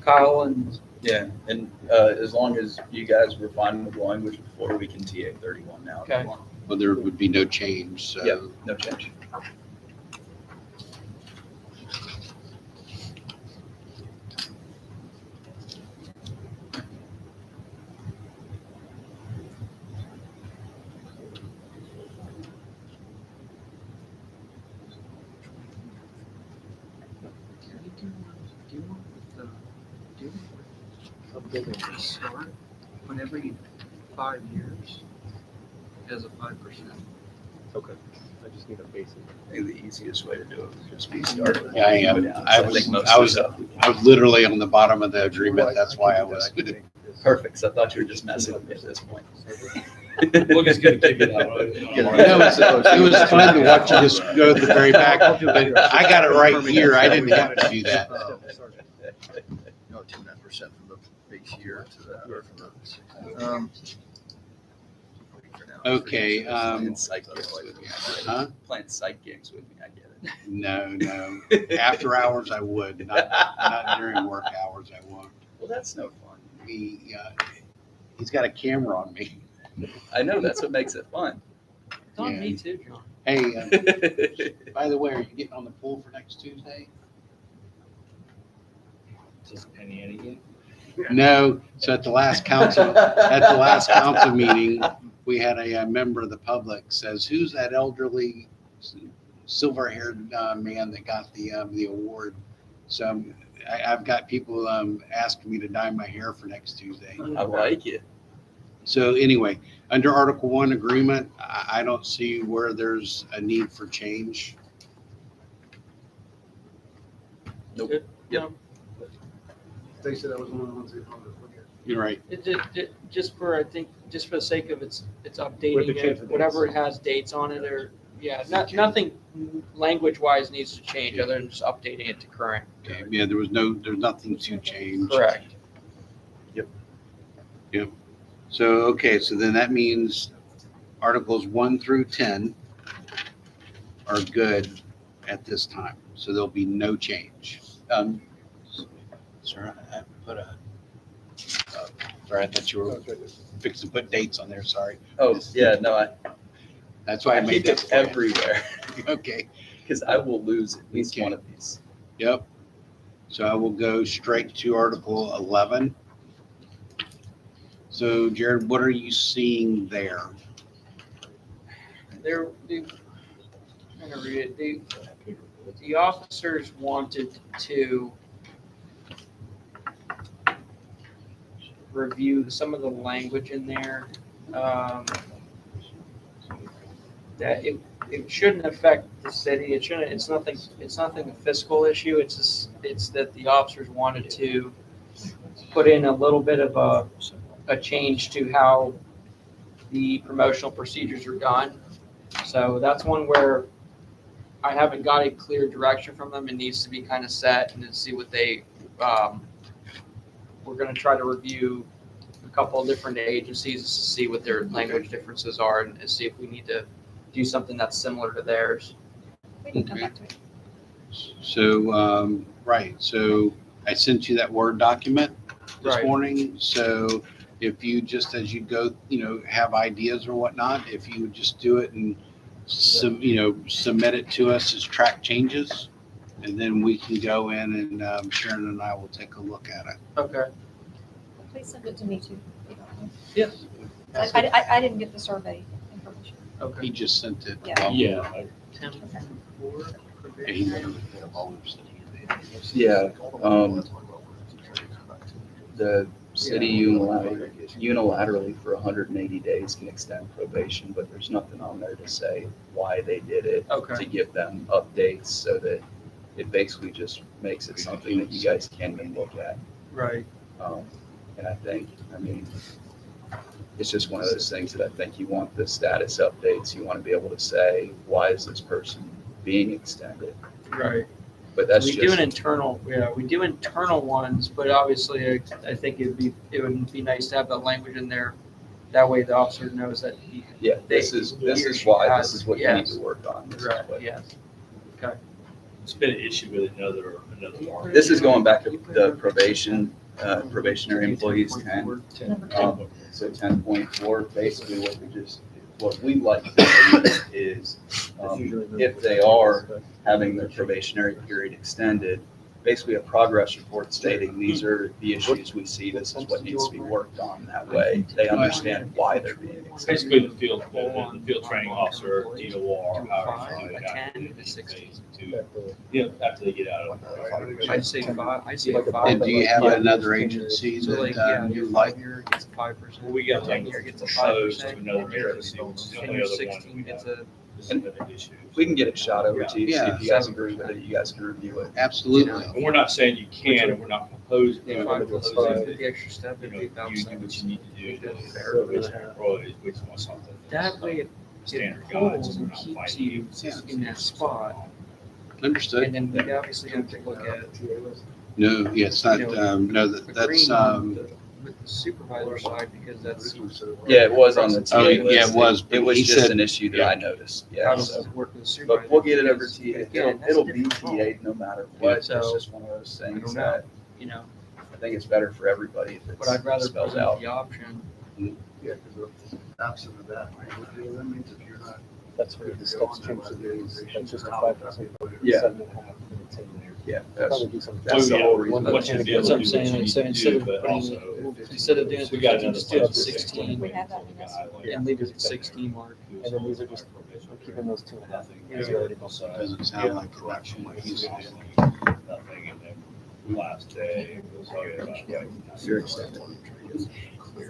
Kyle and Yeah, and as long as you guys were fine with the language before, we can TA 31 now. if you Okay. want. Well, there would be no change, so. Yep, no change. Start on every 5 years as a 5%. Okay. I just need a basic. I think the easiest way to do it would just be started. Yeah, I am. I was literally on the bottom of the agreement, that's why I was. Perfect, so I thought you were just messing with me at this point. We're just gonna kick it out. It was fun to watch you just go to the very back, but I got it right here, I didn't have to do that. No, 2.5% from the base year to that. Or from the, Okay, Playing psych games with me, I get it. huh? Playing psych games with me, I get it. No. After hours, I would, not during work hours, I won't. Well, that's no fun. He's got a camera on me. I know, that's what makes it fun. It's on Yeah. me too, John. Hey, by the way, are you getting on the pool for next Tuesday? Just penny again. No, so at the last council meeting, we had a member of the public says, who's that elderly silver-haired man that got the award? So I've got people asking me to dye my hair for next Tuesday. I like it. So anyway, under Article 1 agreement, I don't see where there's a need for change. Nope. They said that was one of the ones they wanted to look at. You're right. Just for, I think, just for the sake of it's With the updating change it, of whatever it dates. has dates on it or, yeah, nothing language-wise needs to change other than just updating it to current. Okay, yeah, there's nothing to change. Correct. So, okay, so then that means Articles 1 through 10 are good at this time. So there'll be no change. Sir, I put sorry, I thought you were fixing to put dates on there, sorry. Oh, yeah, no, That's why I I made keep that. it everywhere Okay, because I will lose at least Okay. one of these. yep. So I will go straight to Article 11. So Jared, what are you seeing there? I'm gonna read it. The officers wanted to review some of the language in there. That it shouldn't affect the city. It shouldn't, it's nothing a fiscal issue. It's that the officers wanted to put in a little bit of a change to how the promotional procedures are done. So that's one where I haven't got a clear direction from them. It needs to be kind of set and then see what they, we're gonna try to review a couple of different agencies to see what their language differences are and see if we need to do something that's similar to theirs. We can come back to it. So, right, so I sent you that Word document this Right. morning. So if you just, as you go, have ideas or whatnot, if you would just do it and submit it to us as track changes, and then we can go in and Sharon and I will take a look at it. Okay. Please send it to me too. if you don't mind. Yes. I didn't get the survey information. Okay. He just sent it. Yeah. Yeah. 10-4. Yeah, he literally put a ball in it. Yeah, the city unilaterally for 180 days can extend probation, but there's nothing on there to say why they did it. Okay. To give them updates so that it basically just makes it something that you guys can then look at. Right. And I mean, it's just one of those things that I think you want the status updates. You want to be able to say, why is this person being extended? Right. But that's We just. do an internal, we do internal ones, but obviously I think it would be nice to have that language in there. That way the officer knows that he. Yeah, this is why, this is what you need Yes. to work on. This is Right, what- yes. It's been an issue with another market. This is going back to the probationary employees 10. So 10.4, basically what we like to do is, if they are having their probationary period extended, basically a progress report stating these are the issues we see, this is what needs to be worked on. That way, they understand why they're being extended. Basically, the field training officer, DOR, however. A 10, a 16. After they get out of. I'd say 5. And do you have another agency So like, that your you like? 5-year gets 5%. Well, we got them 10-year gets a proposed to 5%. another agency, which is the And only your other one 16 we gets have a. significant issues. We can get it shot over to you, see Yeah. if you guys agree with it, you guys can review it. Absolutely. And we're not saying you can, and we're not proposing. Yeah, we're 5 proposing plus that, the extra step, you it'd know, be about you do what you need to do to That's fair. encourage your employees, we just want something. That way it Standard holds guides, we're and not keeps fighting. you in that spot. Understood. And then we obviously have to look at. No, yeah, it's not, You know, no, that's, agreeing on with the supervisor side, because that's, Yeah, it was on the TA Oh, list. yeah, it was, It was he just said- an issue that I noticed, how yeah, does so. it work with the supervisor? But we'll get it over Because, to you. again, that's It'll a be different TA role. no matter what. It's So- just one of those I things don't know. that You know, I think it's better for everybody if but I'd rather it's spelled present out. the option. Yeah, because absent of that, right, what that means if you're not. That's where the steps change to these, that's just a 5%. Yeah. 7.5, and it's in there. Yeah, that's, Probably do something. that's the whole reason. What should be able That's what I'm to saying, so instead of putting, instead of doing it, We got just do it another at 16 We have that in this. and leave it at 16 mark. And then these are just, we're keeping those 2.5. These Yeah. are already built. Doesn't sound like that from what he's saying. Nothing, and then last day, it was You're extended.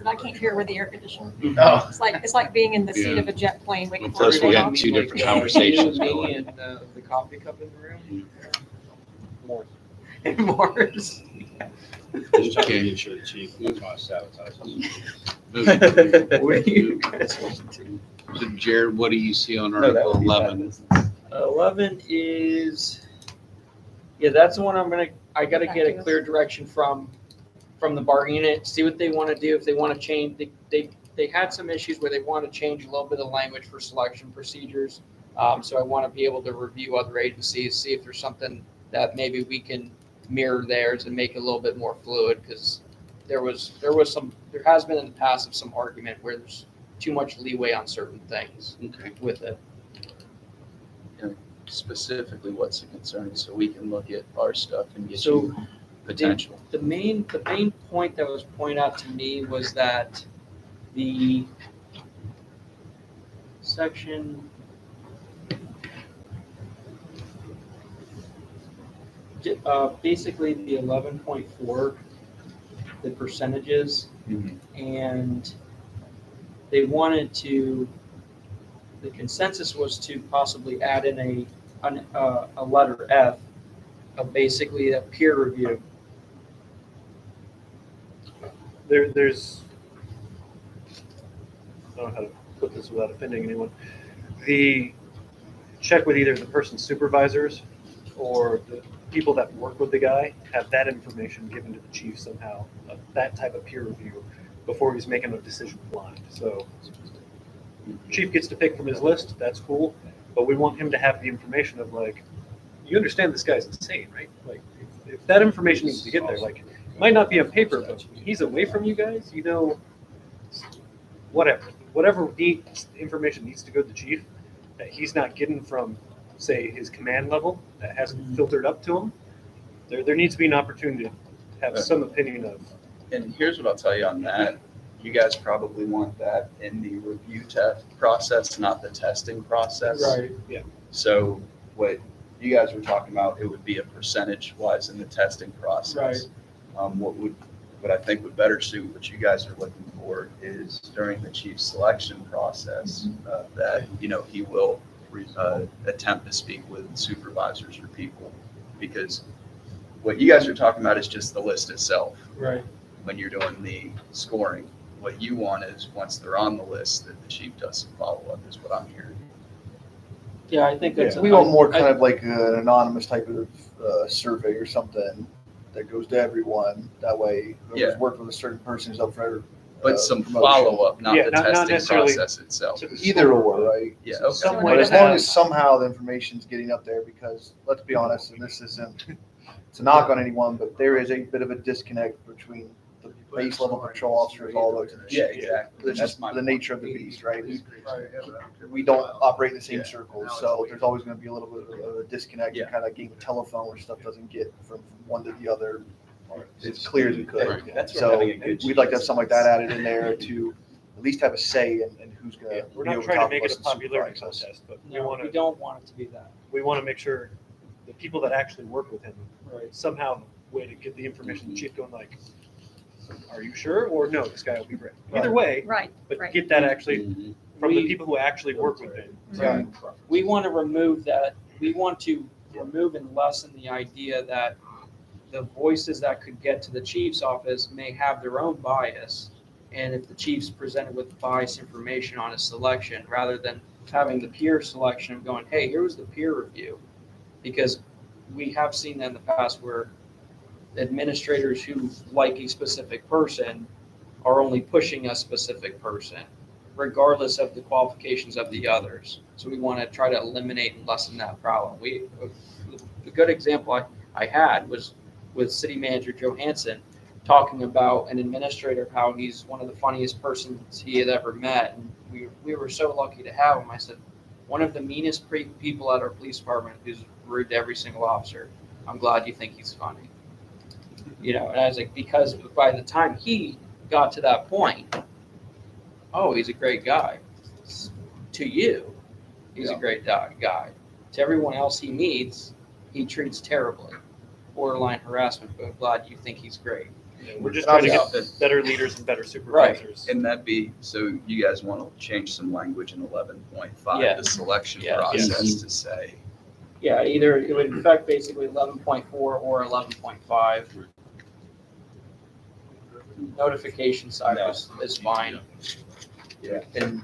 I can't hear with the air conditioner. Oh. It's like being in the seat of a jet plane waiting for it Plus, to we take got off. two different Like, conversations you, me, going. and the coffee cup in the room. More. And Mars. Just trying to Okay. make sure the chief was not sabotaging. What do you guys want to do? So Jared, what do you see on No, that Article would be bad 11? business. 11 is, yeah, that's the one I gotta get a clear direction from the bargaining unit, see what they want to do, if they want to change, they had some issues where they want to change a little bit of language for selection procedures. So I want to be able to review other agencies, see if there's something that maybe we can mirror theirs and make it a little bit more fluid, because there has been in the past of some argument where there's too much leeway on certain things Okay. with it. Specifically, what's the concern, so we can look at our stuff and get So you potential. the main point that was pointed out to me was that the section basically the 11.4, the percentages, Mhm. and they wanted to, the consensus was to possibly add in a letter F of basically a peer review. There's, I don't know how to put this without offending anyone. The check with either the person's supervisors or the people that work with the guy, have that information given to the chief somehow, of that type of peer review before he's making a decision blind. So chief gets to pick from his list, that's cool, but we want him to have the information of like, you understand this guy's insane, right? Like, if that information needs to get there, like, it might not be on paper, but when he's away from you guys, you know, whatever information needs to go to the chief that he's not getting from, say, his command level that hasn't filtered up to him, there needs to be an opportunity to have some opinion of. And here's what I'll tell you on that. You guys probably want that in the review test process, not the testing process. Yeah. So what you guys were talking about, it would be a percentage wise in the testing process. What I think would better suit what you guys are looking for is during the chief selection process, that, he will attempt to speak with supervisors or people. Because what you guys are talking about is just the list itself. Right. When you're doing the scoring, what you want is once they're on the list, that the chief does some follow-up, is what I'm hearing. Yeah, I think that's. We want more kind of like an anonymous type of survey or something that goes to everyone. That way, whoever's Yeah. worked with a certain person is up for. But some promotion. follow-up, not Yeah, the not testing necessarily process itself. Either or, right? Yeah, okay. Some But way as to long have- as somehow the information's getting up there, because let's be honest, and this isn't to knock on anyone, but there is a bit of a disconnect between the base level patrol officers all the way to the Yeah, chief. exactly. It's That's just my the point. nature of the beast, right? We don't operate in the same circles, so there's always going to be a little bit of a disconnect, Yeah. kind of like game of telephone where stuff doesn't get from one to the other as clear as it could. Right. That's where So having a good we'd like to chief have something like that added in there to at least have a say in who's going to. We're not trying to make it a popularity contest, but we No, want we to, don't want it to be that. we want to make sure the people that actually work with him Right. somehow way to get the information to the chief going like, are you sure? Or no, this guy will be great. Either way, Right, but right. get that actually Mhm. from the We- people who actually work with him. Right. We want to remove that, we want to remove and lessen the idea that the voices that could get to the chief's office may have their own bias. And if the chief's presented with biased information on a selection, rather than having the peer selection of going, hey, here was the peer review. Because we have seen that in the past where administrators who like a specific person are only pushing a specific person, regardless of the qualifications of the others. So we want to try to eliminate and lessen that problem. A good example I had was with City Manager Johansson talking about an administrator, how he's one of the funniest persons he had ever met. And we were so lucky to have him. I said, one of the meanest people at our police department who's rude to every single officer. I'm glad you think he's funny. And I was like, because by the time he got to that point, oh, he's a great guy. To you, he's a great guy. To everyone else he meets, he treats terribly. Borderline harassment, but I'm glad you think he's great. We're just trying to get better leaders and better supervisors. And that be, so you guys want to change some language in 11.5, Yeah. the selection Yeah. process to say, Yeah, either it would affect basically 11.4 or 11.5. Notification side is fine. Yeah, and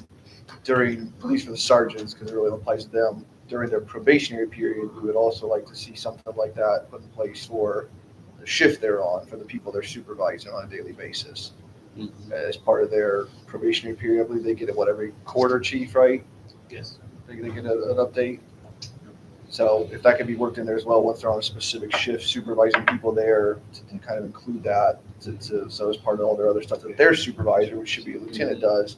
during, at least for the sergeants, because it really applies to them, during their probationary period, we would also like to see something like that put in place for the shift they're on, for the people they're supervising on a daily basis. As part of their probationary period, I believe they get it, every quarter, chief, right? Yes. They get an update. So if that could be worked in there as well, once they're on a specific shift, supervising people there, to kind of include that, so as part of all their other stuff that their supervisor, which should be a lieutenant, does,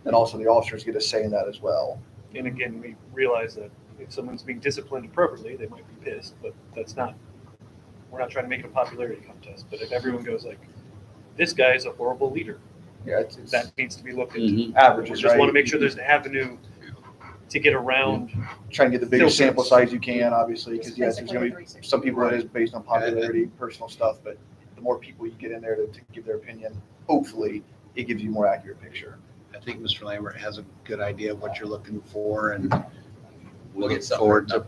and also the officers get a say in that as well. And again, we realize that if someone's being disciplined appropriately, they might be pissed, but we're not trying to make it a popularity contest. But if everyone goes like, this guy is a horrible leader, Yeah, that needs to be looked into. We averages, just want to right? make sure there's an avenue to get around. Try and get the biggest Filters. sample size you can, obviously, because yes, there's Basically gonna a be 360. some people that is based on popularity, personal stuff, but the more people you get in there to give their opinion, hopefully, it gives you a more accurate picture. I think Mr. Lambert has a good idea of what you're looking for, and We'll look get something forward written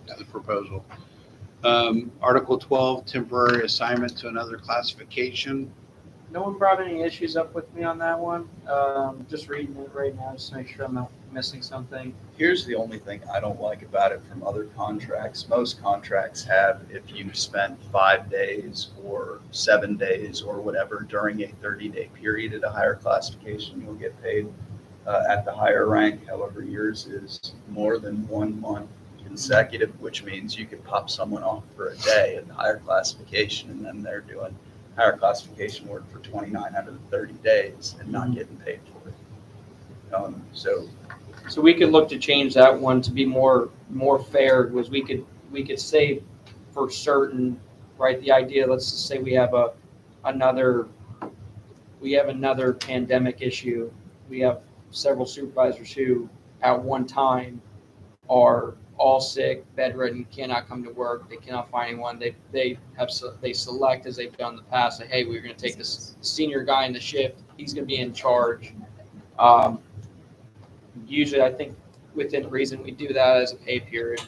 to the proposal. Article 12, temporary assignment to another classification. No one brought any issues up with me on that one. Just reading it right now, just to make sure I'm not missing something. here's the only thing I don't like about it from other contracts. Most contracts have, if you spent 5 days or 7 days or whatever during a 30-day period at a higher classification, you'll get paid at the higher rank. However, yours is more than 1 month consecutive, which means you could pop someone off for a day at the higher classification, and then they're doing higher classification work for 29 out of the 30 days and not getting paid for it. So we could look to change that one to be more fair, was we could say for certain, right, the idea, let's just say we have another pandemic issue. We have several supervisors who at one time are all sick, bedridden, cannot come to work, they cannot find anyone. They select, as they've done in the past, say, hey, we're going to take this senior guy in the shift, he's going to be in charge. Usually, I think within reason, we do that as a pay period.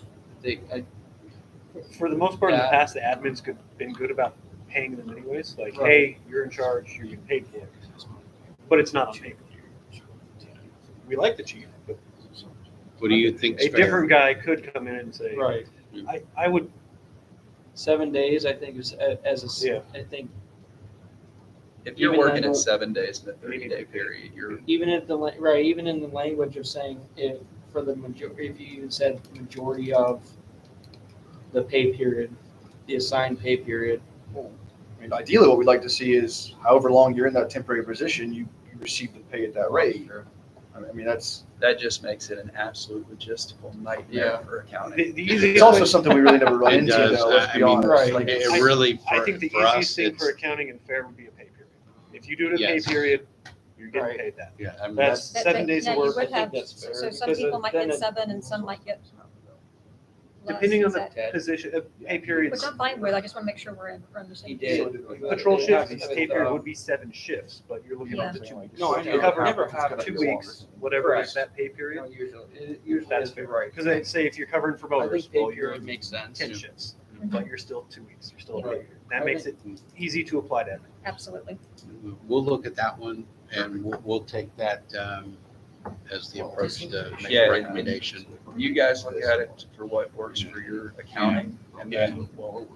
For the most part, in the Yeah. past, the admin's been good about paying them anyways. Like, Right. hey, you're in charge, you're getting paid for it. But it's not on paper. We like the chief, but What do you think? a different guy could come in and say, Right. I would, 7 days, I think, is Yeah. I think if you're Even working though- at 7 days in a 30-day period, you're even in the language of saying if you even said majority of the pay period, the assigned pay period. I mean, ideally, what we'd like to see is however long you're in that temporary position, you receive the pay at that rate. I mean, that just makes it an absolute logistical nightmare Yeah. for accounting. the easiest it's also way- something we really never run It into, does. though, let's be I mean, honest. right. Like, It I- really, I think the for us, easiest thing it's, for accounting and fair would be a pay period. If you do it at Yes. pay period, you're getting Right. paid that. yeah, I mean, That's That- 7 that- days yeah, of you work. would I think have- that's fair, So some because people might then get it- 7 and some might get less. Depending on Is the that- position, pay Which periods. I'm fine with, I just want to make sure we're on the same. He page. did. Patrol It shifts, happens pay with, period would be 7 shifts, but you're looking Yeah. at the 2 weeks. No, So I if know. you cover Never have 2 to. weeks, whatever Correct. is that pay period, Usually that's is fair. right. Because I'd say if you're covering for I motors, think pay well, you're period makes sense. 10 shifts, Mhm. but you're still 2 weeks, you're still a pay Right. period. That I makes it easy to apply to everything. Absolutely. we'll look at that one, and we'll take that as the approach to make Yeah, a and- recommendation. You guys look at it for what works for your accounting, and then we'll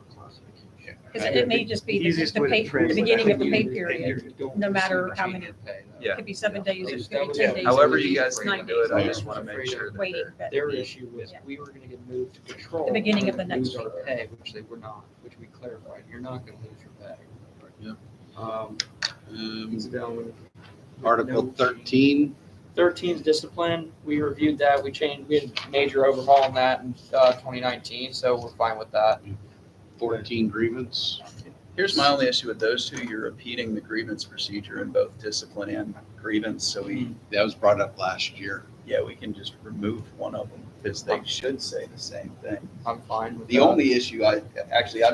Because it may just be Easiest the way to pay, the translate beginning of the pay You period. don't no matter receive how change many- in pay, though. Yeah. Could be 7 days, it That could be was- 10 days. However it could you be guys need to 9 do it, I days. just want to make Afraid sure of that Waiting, they're. but Their issue was Yeah. we were gonna get moved to patrol. The beginning of the and next lose our pay. pay, which they were not, which we clarified. You're not gonna lose your pay. Yep. He's down with Article no- 13, 13's discipline. We reviewed that. We changed, we had major overhaul on that in 2019, so we're fine with that. 14 grievance. Here's my only issue with those two. You're repeating the grievance procedure in both discipline and grievance. So That was brought up last year. we can just remove one of them because they should say the same thing. I'm fine with The that. only issue I'd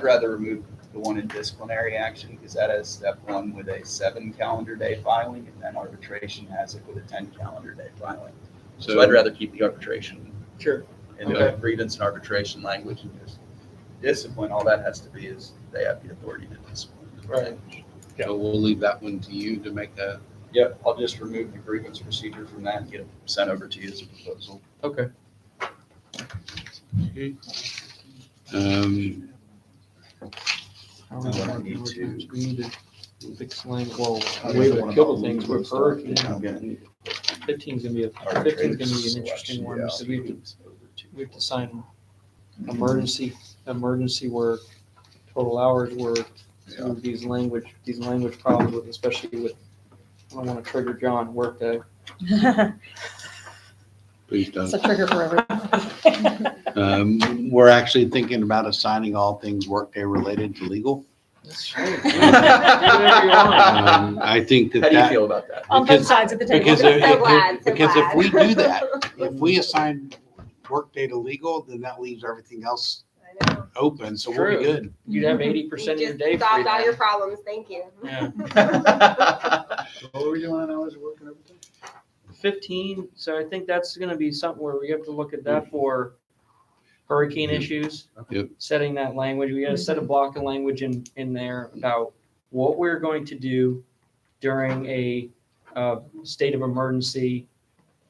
rather remove the one in disciplinary action because that has step 1 with a 7 calendar day filing and then arbitration has it with a 10 calendar day filing. So I'd rather keep the arbitration Sure. in the grievance and arbitration language and just discipline. All that has to be is they have the authority to discipline. Right. So we'll leave that one to you to make a, Yep, I'll just remove the grievance procedure from that and get it sent over to you as a proposal. Okay. um, We need to fix language. Well, How the do way you we feel kill about things moving with stuff? hurricane. I'm getting 15's gonna be an interesting one because we have to sign emergency work, total hours worked. So these language problems with, especially with, I don't want to trigger John, workday. please It's a don't. trigger for everyone. We're actually thinking about assigning all things workday related to legal. That's right. Whatever you want. I think How do you that, feel about that? On both Because- sides of the table. because So glad, so because if glad. we do that, if we assign workday to legal, then that leaves everything else I know. open, so we'll be True. good. You'd have 80% of You your just day free. solved all then. your problems, thank you. Yeah. What were we doing on hours of work and everything? 15, so I think that's gonna be something where we have to look at that for hurricane Yep. issues. Yep. Setting that language, we gotta set a block of language in there about what we're going to do during a state of emergency,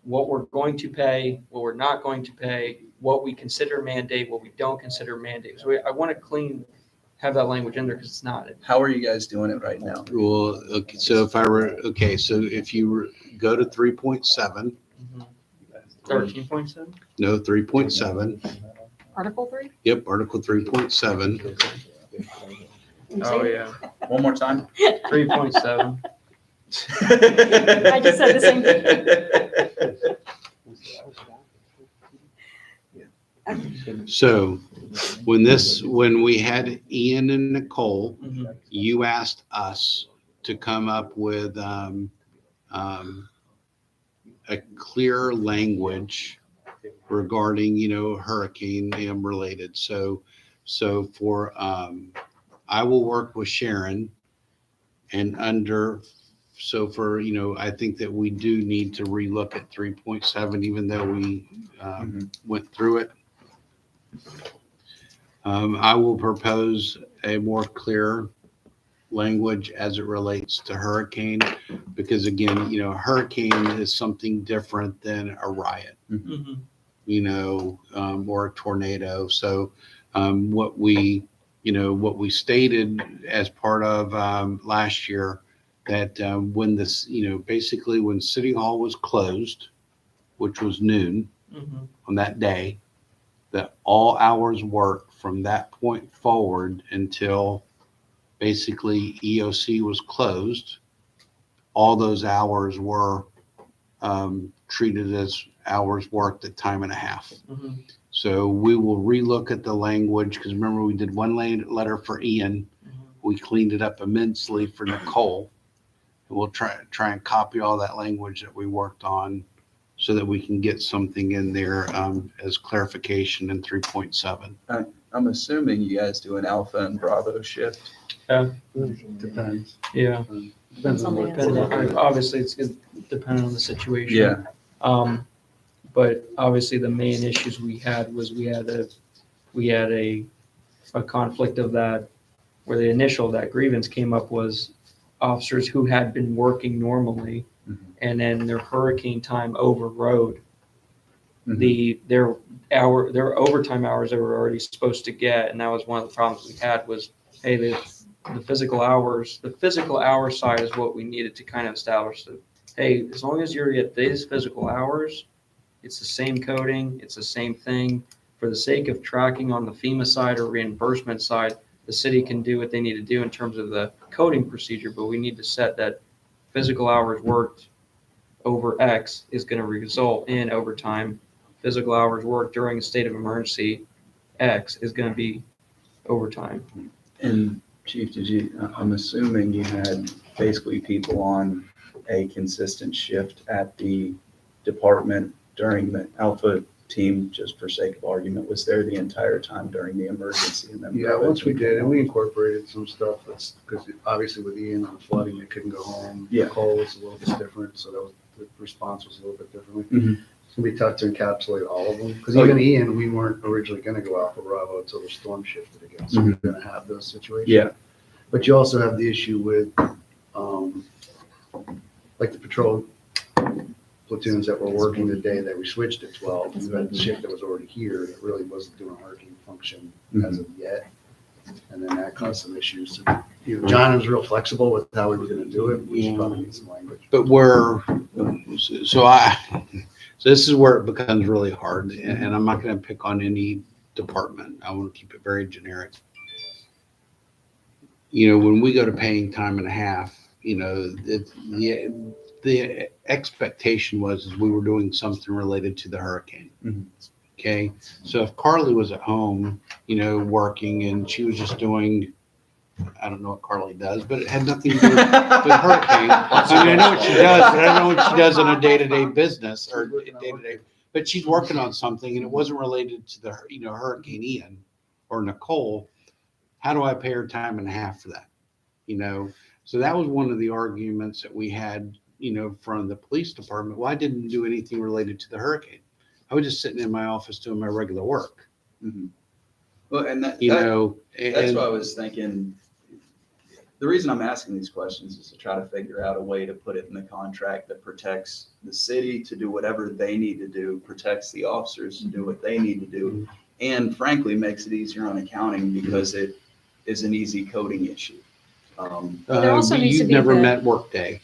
what we're going to pay, what we're not going to pay, what we consider mandate, what we don't consider mandate. So I wanna have that language in there because it's not. How are you guys doing it right now? Well, okay, so if so if you go to 3.7, 13.7? no, 3.7, Article 3? yep, Article 3.7, Oh, yeah. One more time. 3.7. I just said the same thing. so when we had Ian and Nicole, Mhm. you asked us to come up with a clear language regarding, hurricane related. So for, I will work with Sharon and I think that we do need to relook at 3.7, even though we went through it. I will propose a more clear language as it relates to hurricane, because again, hurricane is something different than a riot, Mhm. or a tornado. So what we stated as part of last year, that when this, basically when City Hall was closed, which was noon Mhm. on that day, that all hours worked from that point forward until basically EOC was closed, all those hours were treated as hours worked at time and a half. Mhm. So we will relook at the language, because remember we did one letter for Ian. Mhm. We cleaned it up immensely for Nicole. And we'll try and copy all that language that we worked on so that we can get something in there as clarification in 3.7. I'm assuming you guys do an alpha and bravo shift. Depends. Yeah. Depends on the Obviously, it's dependent on the situation. But obviously, the main issues we had was we had a conflict of that, where the initial, that grievance came up was officers who had been working normally, and then their hurricane time overrode their overtime hours they were already supposed to get, and that was one of the problems we had was hey, the physical hours side is what we needed to kind of establish that, hey, as long as you're at these physical hours, it's the same coding, it's the same thing. For the sake of tracking on the FEMA side or reimbursement side, the city can do what they need to do in terms of the coding procedure, but we need to set that physical hours worked over X is going to result in overtime. Physical hours worked during a state of emergency, X is going to be overtime. And Chief, I'm assuming you had basically people on a consistent shift at the department during the Alpha team, just for sake of argument, was there the entire time during the emergency? And then Yeah, once we did, and we incorporated some stuff that's, because obviously with Ian and the flooding, they couldn't go home. Yeah. Nicole was a little bit different, so that was, the response was a little bit different. Mhm. It's gonna be tough to encapsulate all of them, because Oh, even Ian, we weren't originally gonna go Alpha Bravo until the storm shifted again, so we're gonna have those situations. Yeah. But you also have the issue with, like the patrol platoons that were working the day that we switched to 12. You had the shift that was already here that really wasn't doing a hurricane function as of yet. And then that caused some issues. So, you know, John was real flexible with how we were gonna do it. We should probably need some language. But so this is where it becomes really hard, and I'm not gonna pick on any department. I want to keep it very generic. You know, when we go to paying time and a half, you know, the expectation was is we were doing something related to the hurricane. Mhm. Okay, so if Carly was at home, you know, working and she was just doing, I don't know what Carly does, but it had nothing to do with hurricane. I mean, I know what she does, but I don't know what she does in a day-to-day business or day-to-day. But she's working on something and it wasn't related to the, you know, Hurricane Ian or Nicole. How do I pay her time and a half for that? You know, so that was one of the arguments that we had, you know, from the police department. Well, I didn't do anything related to the hurricane. I was just sitting in my office doing my regular work, Mhm. Well, and that's that's why I was thinking, the reason I'm asking these questions is to try to figure out a way to put it in the contract that protects the city to do whatever they need to do, protects the officers to do what they need to do, and frankly, makes it easier on accounting because it is an easy coding issue. There also needs to You've be never the- met Workday.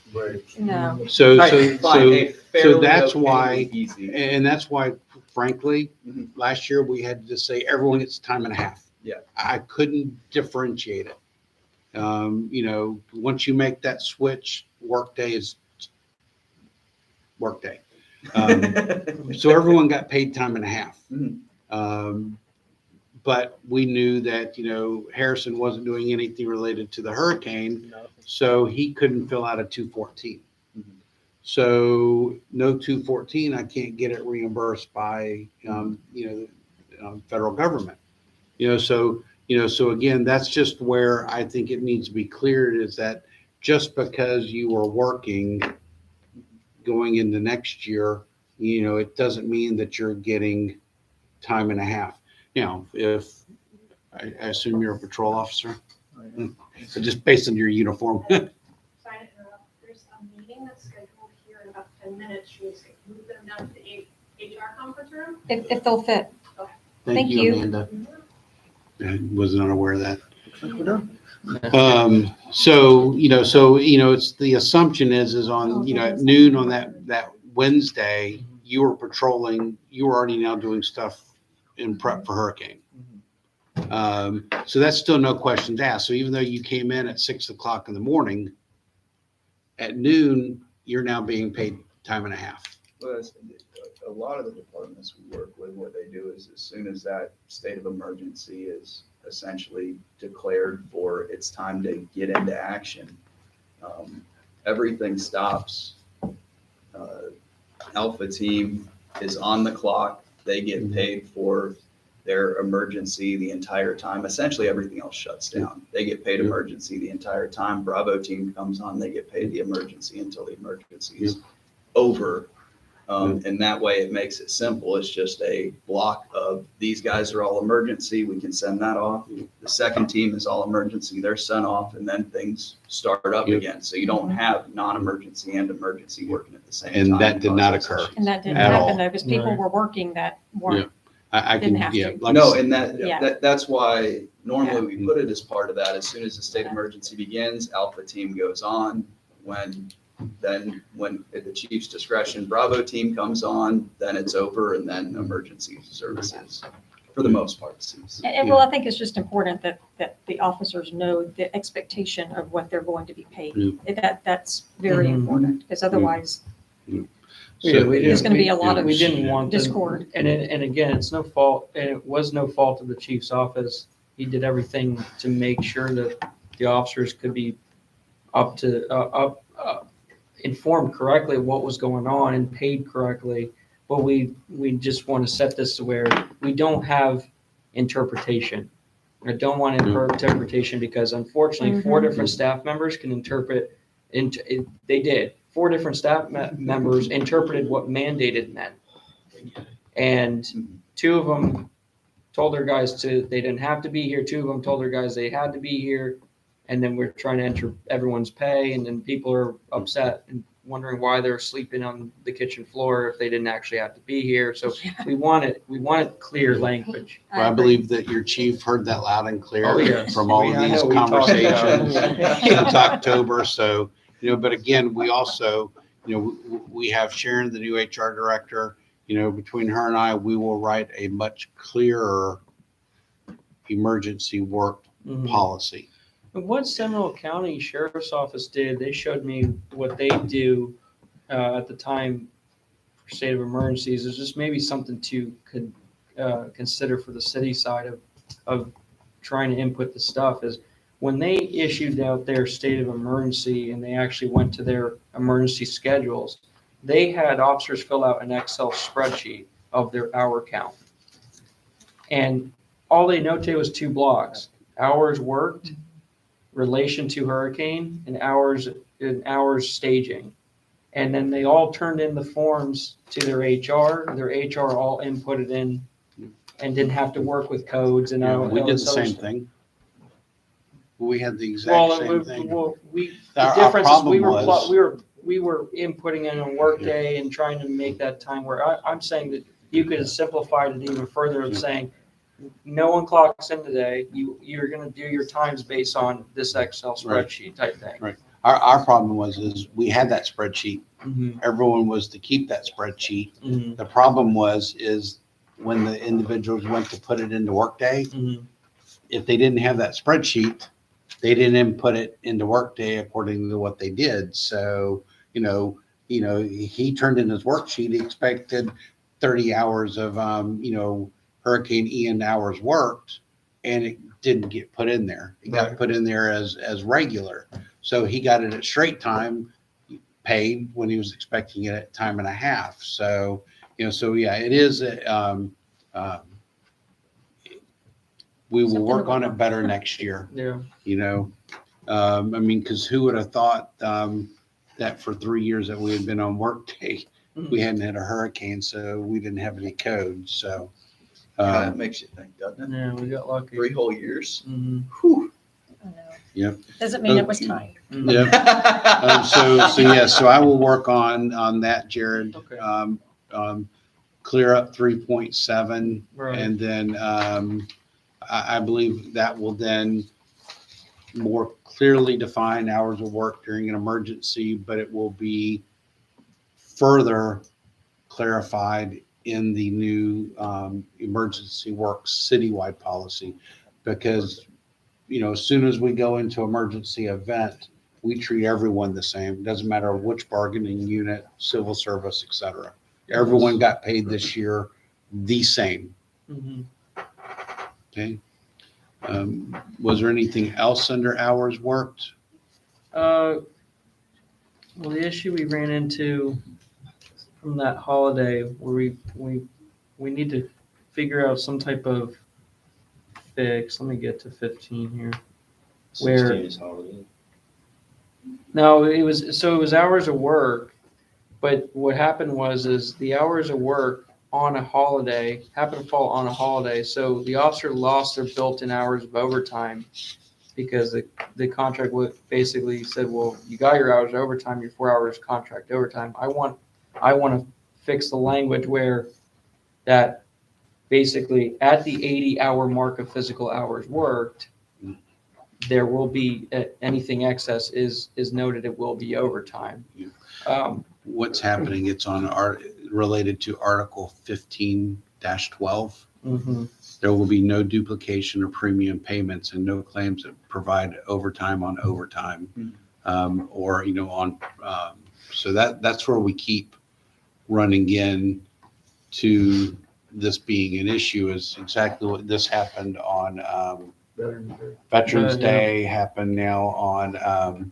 No. So Fine, a fairly that's okay, why, easy. and that's why, frankly, Mhm. last year we had to just say everyone gets time and a half. Yeah. I couldn't differentiate it. You know, once you make that switch, Workday is Workday. So everyone got paid time and a half. Mhm. But we knew that, you know, Harrison wasn't doing anything related to the hurricane, so he couldn't fill out a 214. Mhm. So no 214, I can't get it reimbursed by, you know, federal government. So again, that's just where I think it needs to be cleared is that just because you are working going into next year, you know, it doesn't mean that you're getting time and a half. Now, if I assume you're a patrol officer, so just based on your uniform. Sorry to interrupt. There's a meeting that's scheduled here in about 10 minutes. Should we move them down to the HR conference room? If they'll fit. Thank Thank you, you. Amanda. I was not aware of that. We're done. So it's the assumption is on, you know, at noon on that Wednesday, you were patrolling, you were already now doing stuff in prep for hurricane. So that's still no questions asked. So even though you came in at 6 o'clock in the morning, at noon, you're now being paid time and a half. Well, a lot of the departments we work with, what they do is as soon as that state of emergency is essentially declared for it's time to get into action, everything stops. Alpha team is on the clock. They get paid for their emergency the entire time. Essentially, everything else shuts down. They get paid emergency the entire time. Bravo team comes on, they get paid the emergency until the emergency is over. And that way it makes it simple. It's just a block of these guys are all emergency. We can send that off. The second team is all emergency. They're sent off and then things start up again. So you don't have non-emergency and emergency working at the same time. And that did not occur. And that didn't At happen all. though, because people Right. were working that weren't I Didn't can, have yeah. to. like I No, said, and Yeah. that's why normally we put it as part of that. As soon as the state emergency begins, Alpha team goes on. When at the chief's discretion, Bravo team comes on, then it's over, and then emergency services, for the most part, cease. And well, I think it's just important that the officers know the expectation of what they're going to be paid. That's very Mhm. important, because otherwise Yeah, we there's didn't- going to be a we- lot of We didn't want them- discord. And again, it's no fault, and it was no fault of the chief's office. He did everything to make sure that the officers could be informed correctly what was going on and paid correctly. But we just want to set this to where we don't have interpretation. I don't want interpretation because unfortunately, 4 different staff members can interpret, they did. 4 different staff members interpreted what mandated meant. And 2 of them told their guys they didn't have to be here. 2 of them told their guys they had to be here. And then we're trying to enter everyone's pay, and then people are upset and wondering why they're sleeping on the kitchen floor if they didn't actually have to be here. So we wanted clear language. I believe that your chief heard that loud and clear Oh, yes. from all of I these know, we talked about conversations it. since October. So, but again, we also, we have Sharon, the new HR director, between her and I, we will write a much clearer emergency work Mhm. policy. And what Seminole County Sheriff's Office did, they showed me what they do at the time for state of emergencies. Is just maybe something to consider for the city side of trying to input the stuff is when they issued out their state of emergency and they actually went to their emergency schedules, they had officers fill out an Excel spreadsheet of their hour count. And all they notated was 2 blocks: hours worked, relation to hurricane, and hours staging. And then they all turned in the forms to their HR. Their HR all inputted in and didn't have to work with codes and all. We all did this the other same stuff. thing. We had the exact Well, same thing. the Our difference is problem was- we were inputting in on workday and trying to make that time where I'm saying that you could have simplified it even further of saying, no one clocks in today. You're going to do your times based on this Excel spreadsheet type thing. Right. Our problem is we had that spreadsheet. Mhm. Everyone was to keep that spreadsheet. Mhm. The problem is when the individuals went to put it into Workday, Mhm. if they didn't have that spreadsheet, they didn't input it into Workday according to what they did. So, he turned in his worksheet, he expected 30 hours of, Hurricane Ian hours worked, and it didn't get put in there. It got Right. put in there as regular. So he got it at straight time paid when he was expecting it at time and a half. So, yeah, it is, we will Something work to on work it on. better next year, Yeah. because who would have thought that for 3 years that we had been on Workday, we hadn't had a hurricane, so we didn't have any codes. So, Kind of makes you think, doesn't it? Yeah, we got lucky. 3 whole years. Mhm. Whew. I know. Yep. Doesn't mean it was time. Mhm. yeah. So I will work on that, Jared. Okay. Clear up 3.7, Right. and then I believe that will then more clearly define hours of work during an emergency, but it will be further clarified in the new emergency work citywide policy, because as soon as we go into emergency event, we treat everyone the same. It doesn't matter which bargaining unit, civil service, et cetera. Everyone got paid this year the same. Mhm. Okay. Was there anything else under hours worked? Well, the issue we ran into from that holiday where we need to figure out some type of fix. Let me get to 15 here. Where- 16 is holiday. No, it was hours of work, but what happened is the hours of work on a holiday happened to fall on a holiday. So the officer lost their built-in hours of overtime because the contract basically said, well, you got your hours of overtime, your 4 hours contract overtime. I want to fix the language where that basically at the 80-hour mark of physical hours worked, there will be, anything excess is noted, it will be overtime. What's happening, it's on related to Article 15-12. Mhm. There will be no duplication of premium payments and no claims that provide overtime on overtime. Or, so that's where we keep running in to this being an issue, is exactly what this happened on Veterans Yeah. Day, happened now on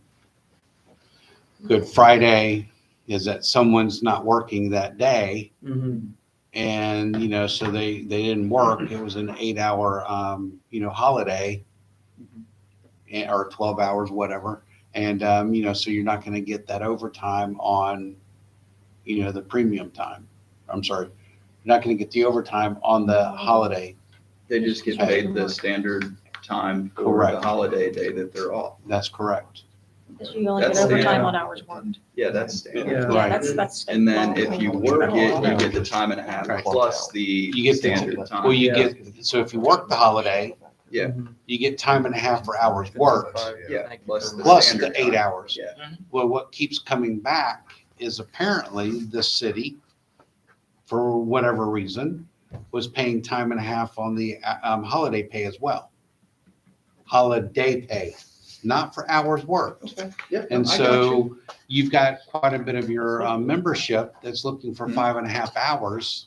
Good Friday, is that someone's not working that day. Mhm. And, so they didn't work. It was an 8-hour, holiday, or 12 hours, whatever. And, so you're not going to get that overtime on, the premium time. I'm sorry. You're not going to get the overtime on the holiday. They just get paid the standard time for the Correct. holiday day that they're off. That's correct. Because you only get That's overtime standard. on hours worked. Yeah, that's standard. Yeah. Yeah, that's. And then if you work it, you get the time and a half Right. plus the You get standard Well, time. you Yeah. so if you work the holiday, Yeah. you get time and a half for hours worked, Yeah, plus the plus standard the 8 time. hours. Yeah. Well, what keeps coming back is apparently the city, for whatever reason, was paying time and a half on the holiday pay as well. Holiday pay, not for hours worked. Yeah. And I got you. so you've got quite a bit of your membership that's looking for 5.5 hours.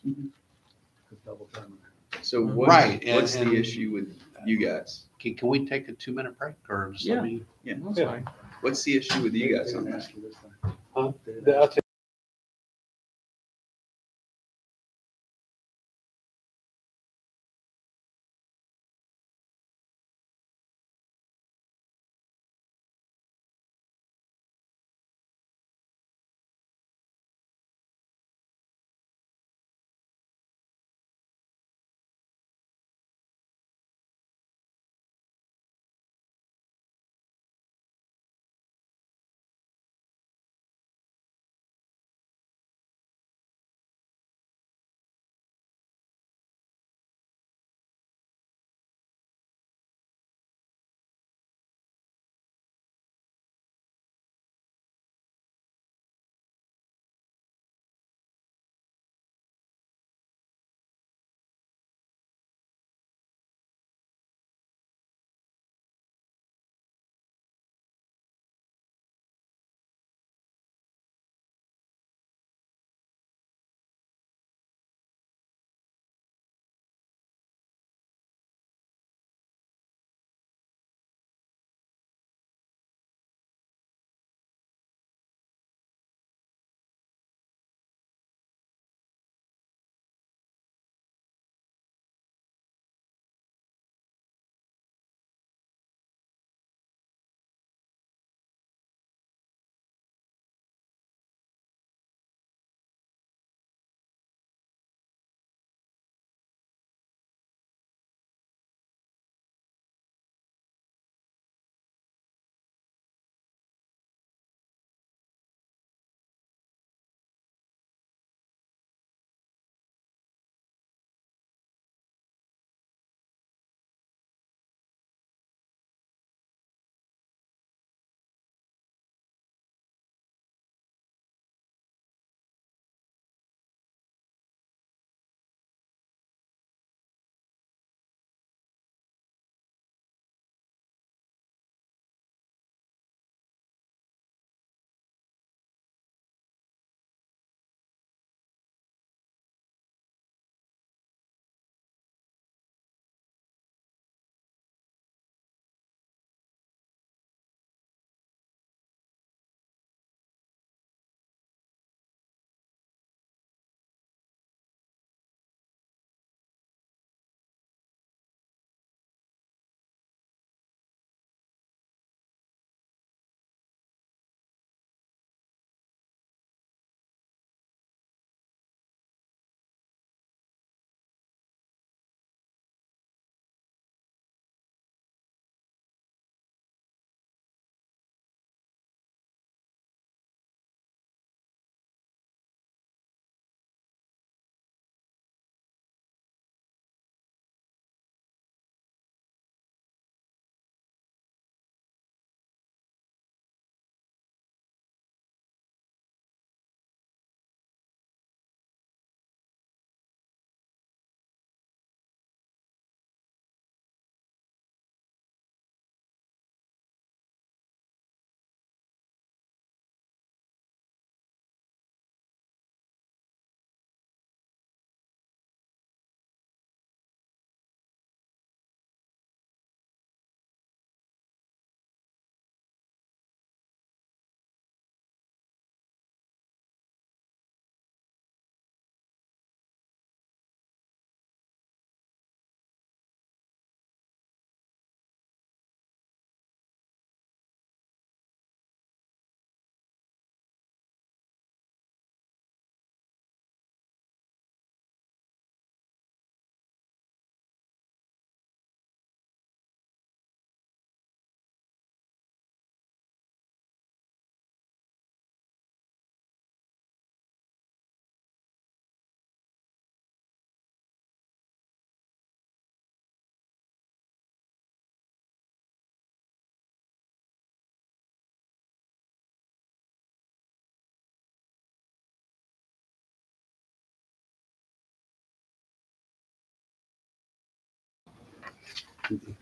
Double time. So Right, what's and- the issue with you guys? Can we take a 2-minute break, or just Yeah. let me? That's fine. What's the issue with you guys They on didn't that? ask you this time. Huh? They didn't I'll ask take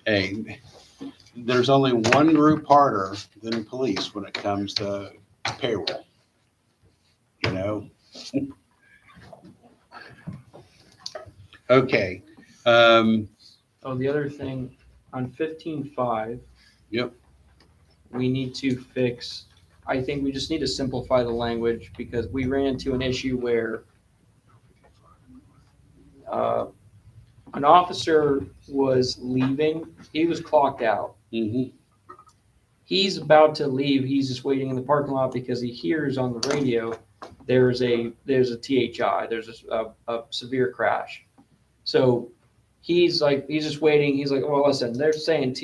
Hey, there's only one group harder than police when it comes to payroll. You know? Okay. Oh, the other thing, on 15.5. Yep. We need to fix, I think we just need to simplify the language because we ran into an issue where an officer was leaving, he was clocked out. Mm-hmm. He's about to leave, he's just waiting in the parking lot because he hears on the radio, there's a THI, there's a severe crash. So he's just waiting. He's like, well, listen, they're saying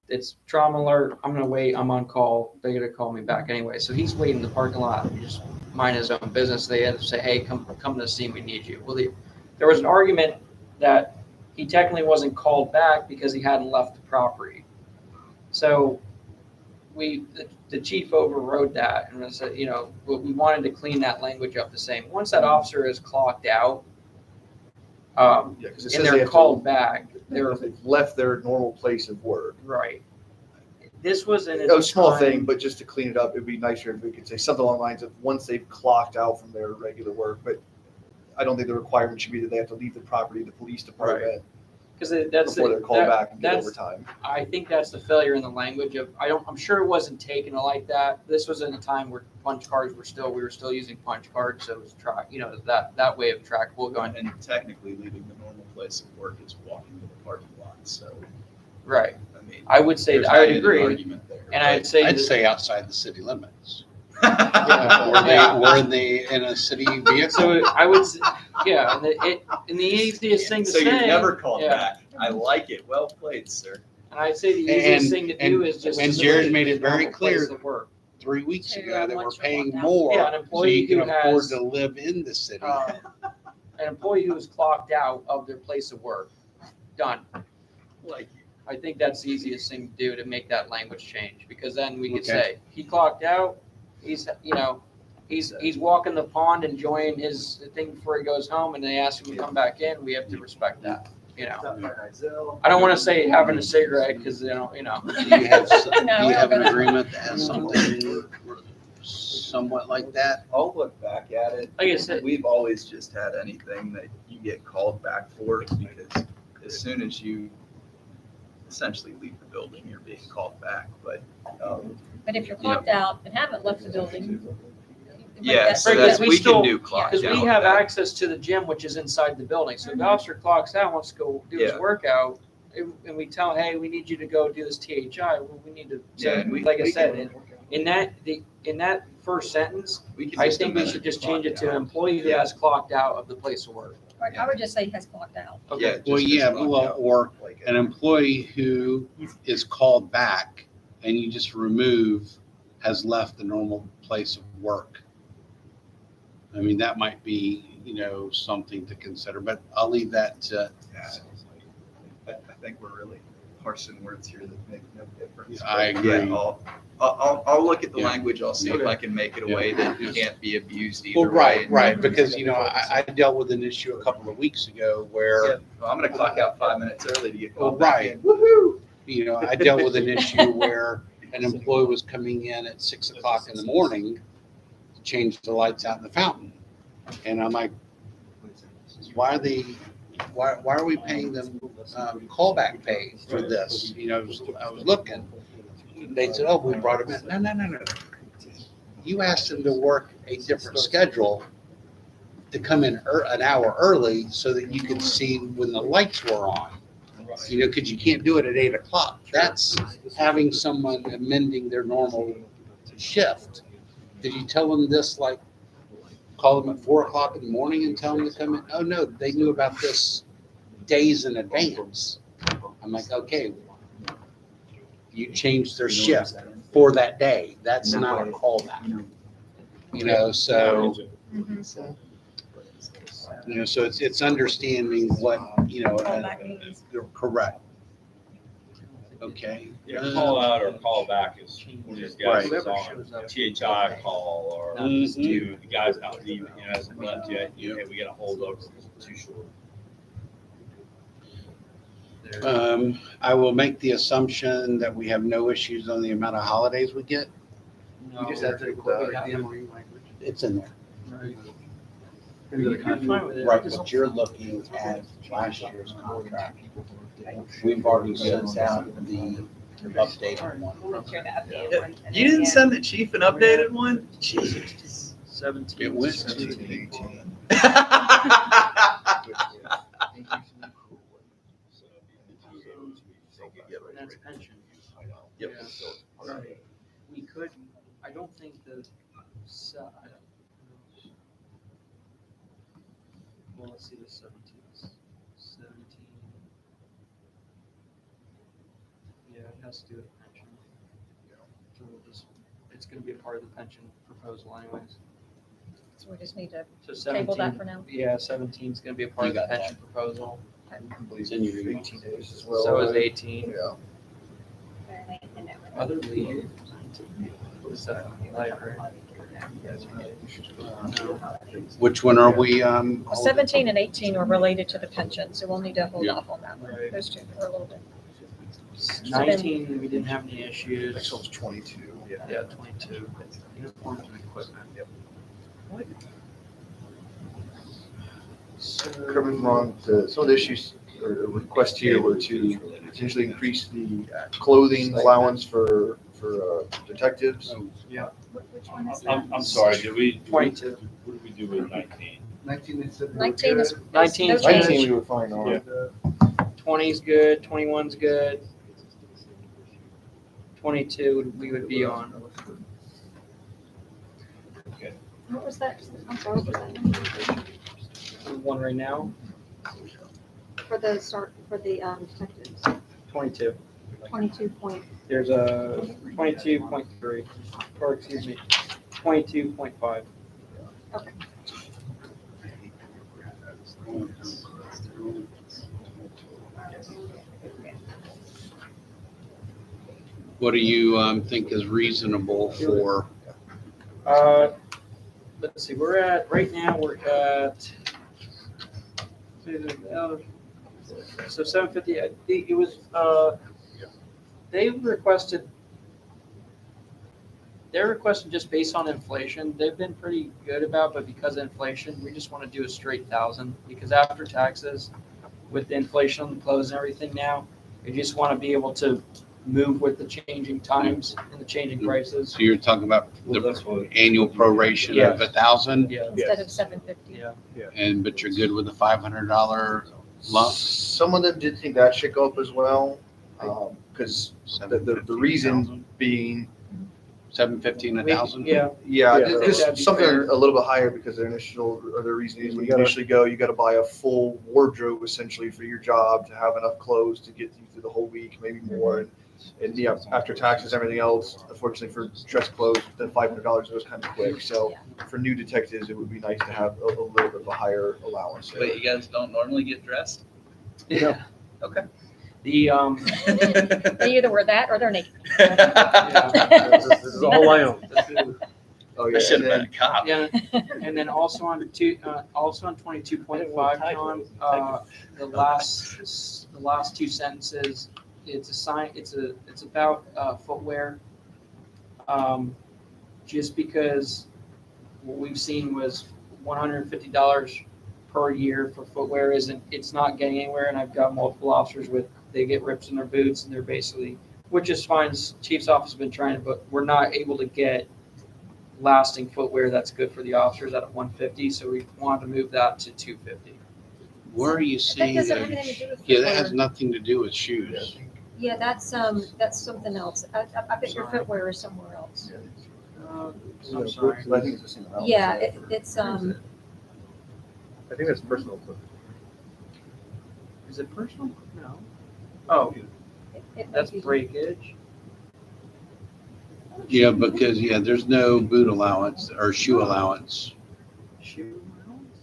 it's trauma alert. I'm gonna wait. I'm on call. They're gonna call me back anyway. So he's waiting in the parking lot. He just mind his own business. They had to say, hey, come to the scene. We need you. Well, there was an argument that he technically wasn't called back because he hadn't left the property. So the chief overrode that and said, we wanted to clean that language up the same. Once that officer is clocked out, Yeah, because it and says they they're have called back, they're they've left their normal place of work. right. This was in A small thing, but just to clean it up, it'd be nicer if we could say something along the lines of once they've clocked out from their regular work, but I don't think the requirement should be that they have to leave the property, the police department, because that's before they're called back and get that's- overtime. I think that's the failure in the language of I'm sure it wasn't taken like that. This was in a time where punch cards we were still using punch cards, so it was that way of trackable going. And technically leaving the normal place of work is walking to the parking lot, so, Right. I mean. I would say there's I would not even an agree, argument there, and I'd say I'd that- say outside the city limits. Yeah. We're in a city vehicle. So I would, yeah, and the easiest thing to So say. you're never called yeah. back. I like it. Well played, sir. And I'd say the easiest thing to do is just. and Jared made it very normal place clear of work. 3 weeks To, ago that we're once you're paying locked out. more Yeah, an so employee you can who afford has, to live in the city. an employee who is clocked out of their place of work, done. Like, I think that's the easiest thing to do to make that language change, because then we could Okay. say, he clocked out, he's walking the pond enjoying his thing before he goes home, and they ask him to come back in, we have to respect that, I don't want to say having a cigarette, because Do you have, No, do you have an we're- agreement that has something somewhat like that? I'll look back at it. Like I said, We've always just had anything that you get called back for, because as soon as you essentially leave the building, you're being called back, but, But if you're clocked out and haven't left the building. yeah, so Right, that's, 'cause we we still- can do clock out. because we have access to the gym, which is inside the building, so if the officer clocks out, wants to go do his Yeah. workout, and we tell, hey, we need you to go do this THI, well, we need to, Yeah, and like I we said, can- in that first sentence, We can I just think we amend should to just change it clock to out. employee who Yeah. has clocked out of the place of work. Right, I would just say has clocked out. Yeah. Well, just yeah, as clock well, out, or like an employee who is called back and you just remove has left the normal place of work. I mean, that might be, something to consider, but I'll leave that to, I think we're really parsing words here that make no difference. I But agree. Yeah, I'll look at the Yeah. language. I'll see if I can make it a way that it can't be abused either well, way. right, because, I dealt with an issue a couple of weeks ago Yeah, where, well, I'm gonna clock out 5 minutes early to get well, called back right. in. Woohoo! I dealt with an issue where an employee was coming in at 6 o'clock in the morning to change the lights out in the fountain. And I'm like, why are we paying them callback pay for this? I was looking. They said, oh, we brought him in. No. You asked him to work a different schedule to come in an hour early so that you could see when the lights were on. Because you can't do it at 8 o'clock. That's having someone amending their normal shift. Did you tell them this, call them at 4 o'clock in the morning and tell them to come in? Oh, no, they knew about this days in advance. I'm like, okay, you changed their shift for that day. That's not a callback. So, so it's understanding what, Callback means. you're correct. Okay. Yeah, call out or call back is one of these guys Right. is on THI call or Mhm. the guy's not leaving, hasn't left yet. Yep. Hey, we got a holdover, it's too short. I will make the assumption that we have no issues on the amount of holidays we get. We just have to, The MOU language. It's in there. Right. Into the You're fine with it. Right, but you're looking at last year's contract. We've already sent out the updated one. You didn't send the chief an updated one? 17. It went 17, 18. And that's pension. Yep. Yeah. Right. We could, I don't think well, let's see the 17. 17. Yeah, it has to do with pension. So we'll just, it's gonna be a part of the pension proposal anyways. So we just need to So table that 17, for now. yeah, 17 is gonna be a part You of the got that. pension proposal. It's in your email. 18 days as well. So is 18. Yeah. Other lead. What's that? Library. Which one are we, 17 and 18 are related to the pension, so we'll need to hold Yeah. off on that one, Right. those two for a little bit. 19, we didn't have any issues. Next one's 22. Yeah, 22. Uniforms and equipment. Yep. What? Correct me if I'm wrong, some of the issues or requests here were to potentially increase the clothing allowance for detectives. Which one is that? I'm sorry, did we, 22. what did we do with 19? 19, they said. 19 is, 19 no is change. 19 we were fine on. Yeah. 20 is good, 21's good. 22 we would be on. What was that? I'm sorry, what was that? One right now, For the start, for the detectives, 22. 22 point, There's a 22.3, or excuse me, 22.5. what do you think is reasonable for? Let's see, right now, we're at, so 750, I think it was, they requested, they're requesting just based on inflation. They've been pretty good about, but because of inflation, we just want to do a straight 1,000, because after taxes, with the inflation on the clothes and everything now, we just want to be able to move with the changing times and the changing prices. So you're talking about Well, the that's what. annual proration of 1,000, Yeah, instead of 750. yeah. but you're good with the $500 lump? Some of them did think that should go up as well, because the reason being, 750 and 1,000? Yeah, yeah, Yeah, that'd just be something fair. a little bit higher because their initial, or the reason is when You you gotta- initially go, you gotta buy a full wardrobe essentially for your job to have enough clothes to get you through the whole week, maybe more. And yeah, after taxes, everything else, unfortunately for dress clothes, the $500 goes kind of quick. So for new detectives, it would be nice to have a little bit of a higher allowance there. But you guys don't normally get dressed? yeah. Okay. The, They either wear that or they're naked. This is all I own. Oh, I yeah. should And have been then, a cop. Yeah, and then also on 22.5, John, the last two sentences, it's about footwear. Just because what we've seen was $150 per year for footwear it's not getting anywhere, and I've got multiple officers they get rips in their boots and they're basically, which is fine, Chief's office has been trying, but we're not able to get lasting footwear that's good for the officers at 150, so we wanted to move that to 250. Where are you That seeing doesn't that? have anything to do with Yeah, that footwear. has nothing to do with shoes. Yeah, that's something else. I bet your footwear is somewhere else. I'm sorry. I think it's the same amount. Yeah, it's, I think that's personal equipment. Is it personal? No. Oh, it might that's be- breakage. Yeah, because, there's no boot allowance or shoe allowance. Shoe allowance?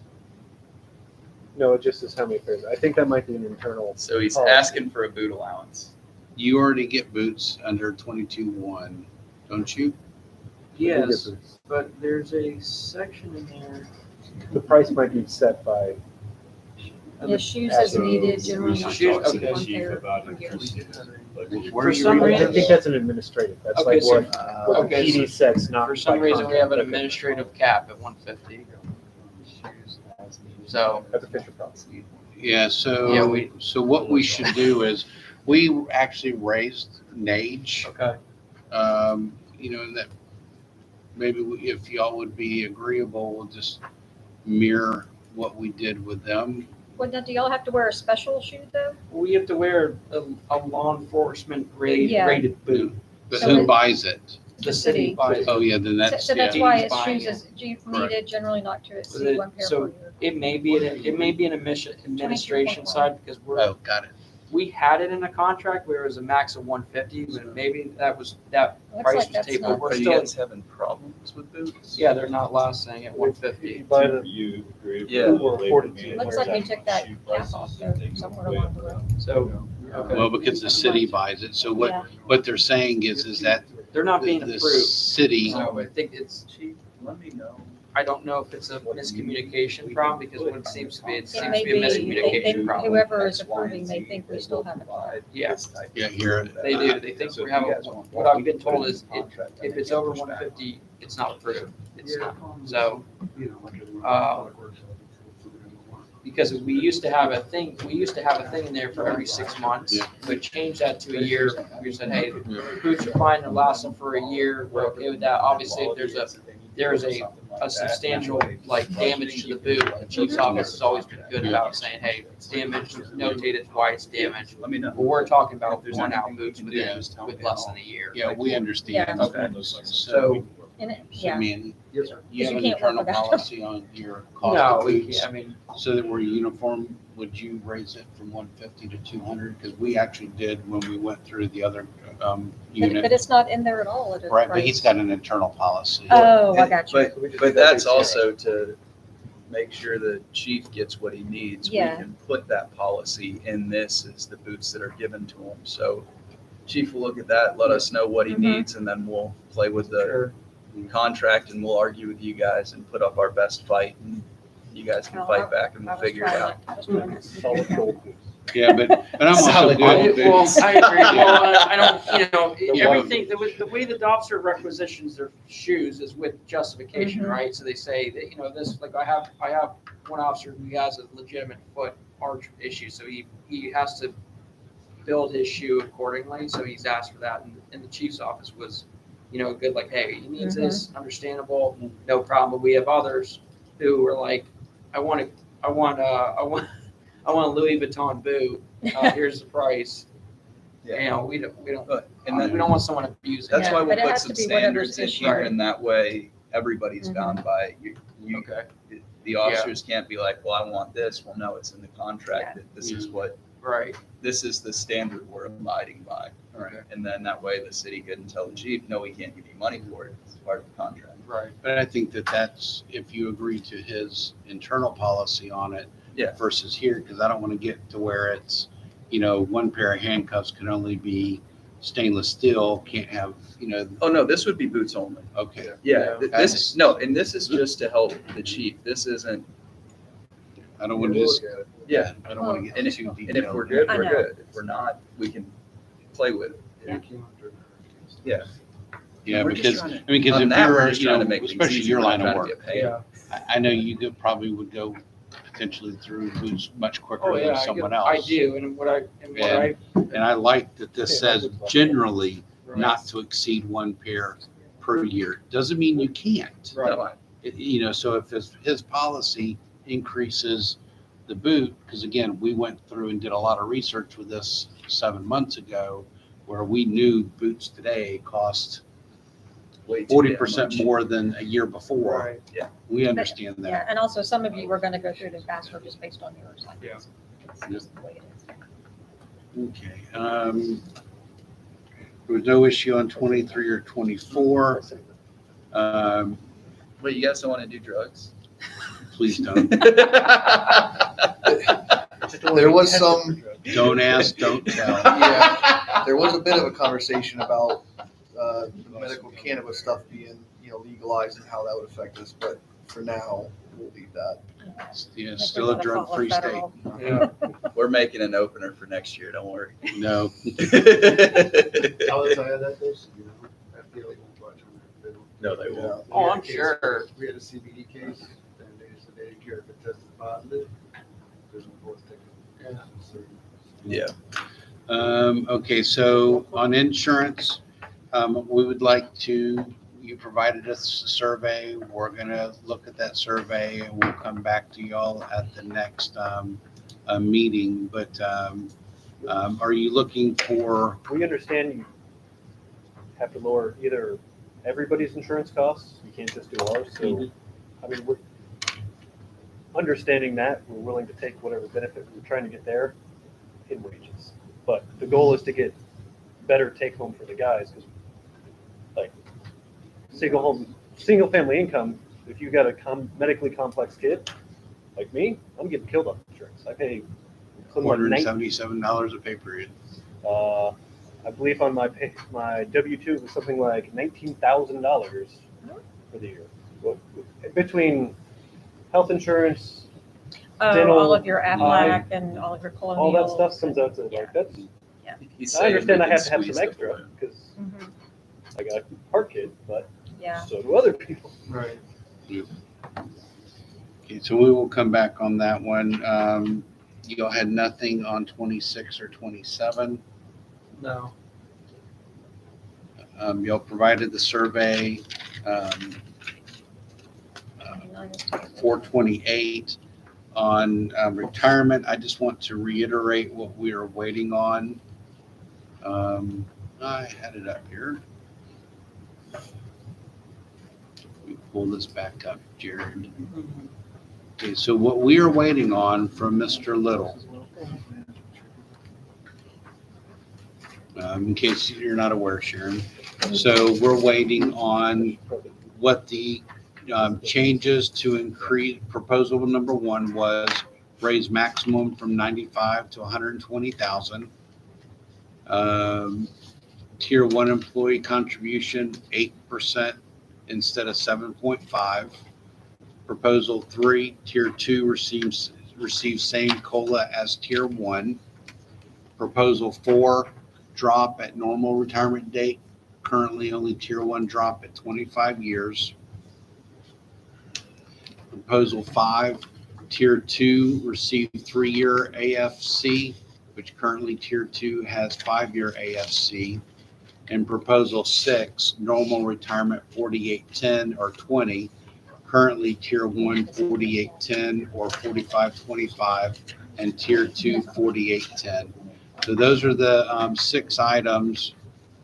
No, it just is how many pairs. I think that might be an internal. So he's policy. asking for a boot allowance. You already get boots under 22.1, don't you? Yes, but there's a section in there. The price might be set by Yeah, shoes as needed, generally We not should to talk to exceed the one chief pair about per year. increasing it. Like, Where For you some reading I reason- think that's an administrative. That's Okay, like so- what the okay, PD sets, not For some by reason, we have an contract. administrative cap at 150. So, That's a Fisher policy. Yeah, Yeah, so what we should do is, we actually raised Nage, okay. and that maybe if y'all would be agreeable, we'll just mirror what we did with them. Well, now, do y'all have to wear a special shoe though? We have to wear a law enforcement Yeah. rated boot. But So who it- buys it? The city buys Oh, it. yeah, then So that's, so that's yeah. why He's it's buying shoes it. as needed, generally not to exceed it- one pair so- per year. It may be, an administration 22.1. side because Oh, got it. we had it in a contract where it was a max of 150, but maybe that Looks price like was that's taken. not- We're Are you still, guys having problems with boots? yeah, they're not lasting at 150. You buy the, You agree with Yeah. the Or labor 42. managers Looks like we on took that shoe cap prices off and there things somewhere way along up the and way. down. So, okay. Well, because the city buys it. So Yeah. what they're saying is that They're not being the approved. city, So I think it's, Let me know. I don't know if it's a miscommunication problem because what it seems to be, it seems It to may be a be, miscommunication problem. whoever is approving may think we still have it. Yeah, yeah, here, they do. They think we have, what I've been told is if it's over 150, it's not approved. It's not. So, because we used to have a thing in there for every 6 months. Yeah. We changed that to a year. We said, hey, boots are fine to last them for a year. We're okay with that. Obviously, if there's a substantial like damage to the boot, the chief's office has always been good about saying, hey, it's damaged, notated why it's damaged. Let me know. But we're talking about If there's worn out anything we boots can with, do, just tell me. with less than a year. yeah, we understand. Okay. So, And it, I yeah, mean, Yes, sir. you have You an can't work internal without it. policy on your No, cost of we boots, can't, I mean, so that we're uniform, would you raise it from 150 to 200? Because we actually did when we went through the other but unit. it's not in there at all at a Right, but he's price. got an internal policy. Oh, I got you. But that's also to make sure the chief gets what he needs. We Yeah. can put that policy in this as the boots that are given to him. So chief will look at that, let us know what he Mhm. needs, and then we'll play with the sure. contract and we'll argue with you guys and put up our best fight. And you guys can fight back and I we'll was figure it trying out. to- I was trying to- solid gold boots. Yeah, but I'm also Solid good. gold. Well, I agree. Well, I don't, The everything, the way the officer requisitions their shoes is with justification, Mhm. right? So they say that, this, like I have one officer who has a legitimate foot arch issue, so he has to build his shoe accordingly, so he's asked for that, and the chief's office was, good, like, hey, he needs this, understandable, no problem, but we have others who are like, I want a Louis Vuitton boot, here's the price. We don't, But, and we that, don't want someone abusing. that's Yeah, why but we'll it put has some to be whatever's standards in issued. here, and that way everybody's Mhm. bound by it. Okay, The officers can't be like, well, I want this. Well, no, it's in the contract that this is right, this is the standard we're abiding by. right, And then that way the city can tell the chief, no, we can't give you money for it. It's part of the contract. right. But I think that's, if you agree to his internal policy on it Yeah. versus here, because I don't want to get to where it's, one pair of handcuffs can only be stainless steel, can't have, Oh, no, this would be boots only. okay. Yeah, Yeah. this is just to help the chief. This isn't, I don't want to just, yeah. I don't want to And get if, too and if detailed. we're good, I we're know. good. If we're not, we can play with it. Yeah. Yeah, We're just because, trying to- because on if that, we're you're, just trying to make things especially easy. your We're line not of trying to work, get paid. Yeah. I know you probably would go potentially through boots much Oh, quicker yeah, than someone else. I do, and what I, And I like that this Yeah, says that's- generally not to exceed one pair per year. Doesn't mean you can't. Right. No, So if his policy increases the boot, because again, we went through and did a lot of research with this 7 months ago, where we knew boots today cost way too 40% damn much. more than a year before. right, We understand Yeah, that. and also some of you were gonna go through this faster just based on yours. Like, Yeah. It's just the way it is. Okay. There was no issue on 23 or 24. Wait, you guys don't want to do drugs? Please don't. There was some, Don't ask, don't tell. yeah, there was a bit of a conversation about the medical cannabis stuff being, legalized and how that would affect us, but for now, we'll leave that. Yeah, Like still we a gotta follow drug-free state. federal. Yeah. We're making an opener for next year, don't worry. No. I'll tell you that this, you know, FDA won't budge on that. They don't- No, they won't. We Oh, had a I'm case- sure. We had a CBD case, and they said they didn't care if it tested positive. There's no force taken. So, Yeah. Okay, so on insurance, we would like to, you provided us a survey. We're gonna look at that survey and we'll come back to y'all at the next meeting. But are you looking for, We understand you have to lower either everybody's insurance costs, you can't just do ours, so, I mean, we're understanding that, we're willing to take whatever benefit we're trying to get there in wages. But the goal is to get better take home for the guys, because like, single family income, if you got a medically complex kid, like me, I'm getting killed on insurance. I pay something like $477 a pay period? I believe on my W-2, it was something like $19,000 for the year. Well, between health insurance, Oh, dental, all of your eye, Aflac and all of your all that colonials. stuff comes out to Yeah. like, that's, He's I saying understand we I can have to have squeeze some the extra balloon. because Mhm. I got a heart kid, but Yeah. so do other people. Right. Okay, so we will come back on that one. Y'all had nothing on 26 or 27. No. Y'all provided the survey, 428 on retirement. I just want to reiterate what we are waiting on. I had it up here. Let me pull this back up, Jared. Okay, so what we are waiting on from Mr. Little, in case you're not aware, Sharon. So we're waiting on what the changes to increase, proposal number 1 was raise maximum from 95 to 120,000. Tier 1 employee contribution 8% instead of 7.5. Proposal 3, Tier 2 receives same COLA as Tier 1. Proposal 4, drop at normal retirement date. Currently only Tier 1 drop at 25 years. Proposal 5, Tier 2 receive 3-year AFC, which currently Tier 2 has 5-year AFC. And Proposal 6, normal retirement 4810 or 20. Currently Tier 1 4810 or 4525, and Tier 2 4810. So those are the 6 items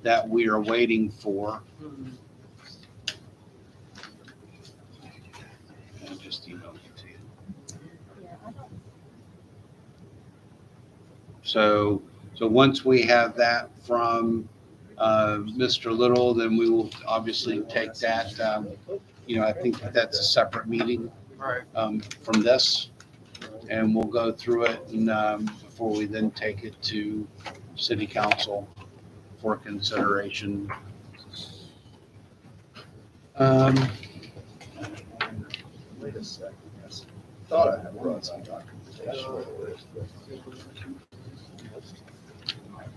that we are waiting for. I just emailed it to you. So once we have that from Mr. Little, then we will obviously take that. I think that's a separate meeting Right. from this, and we'll go through it and before we then take it to City Council for consideration. Wait a second. I thought I had brought some documentation.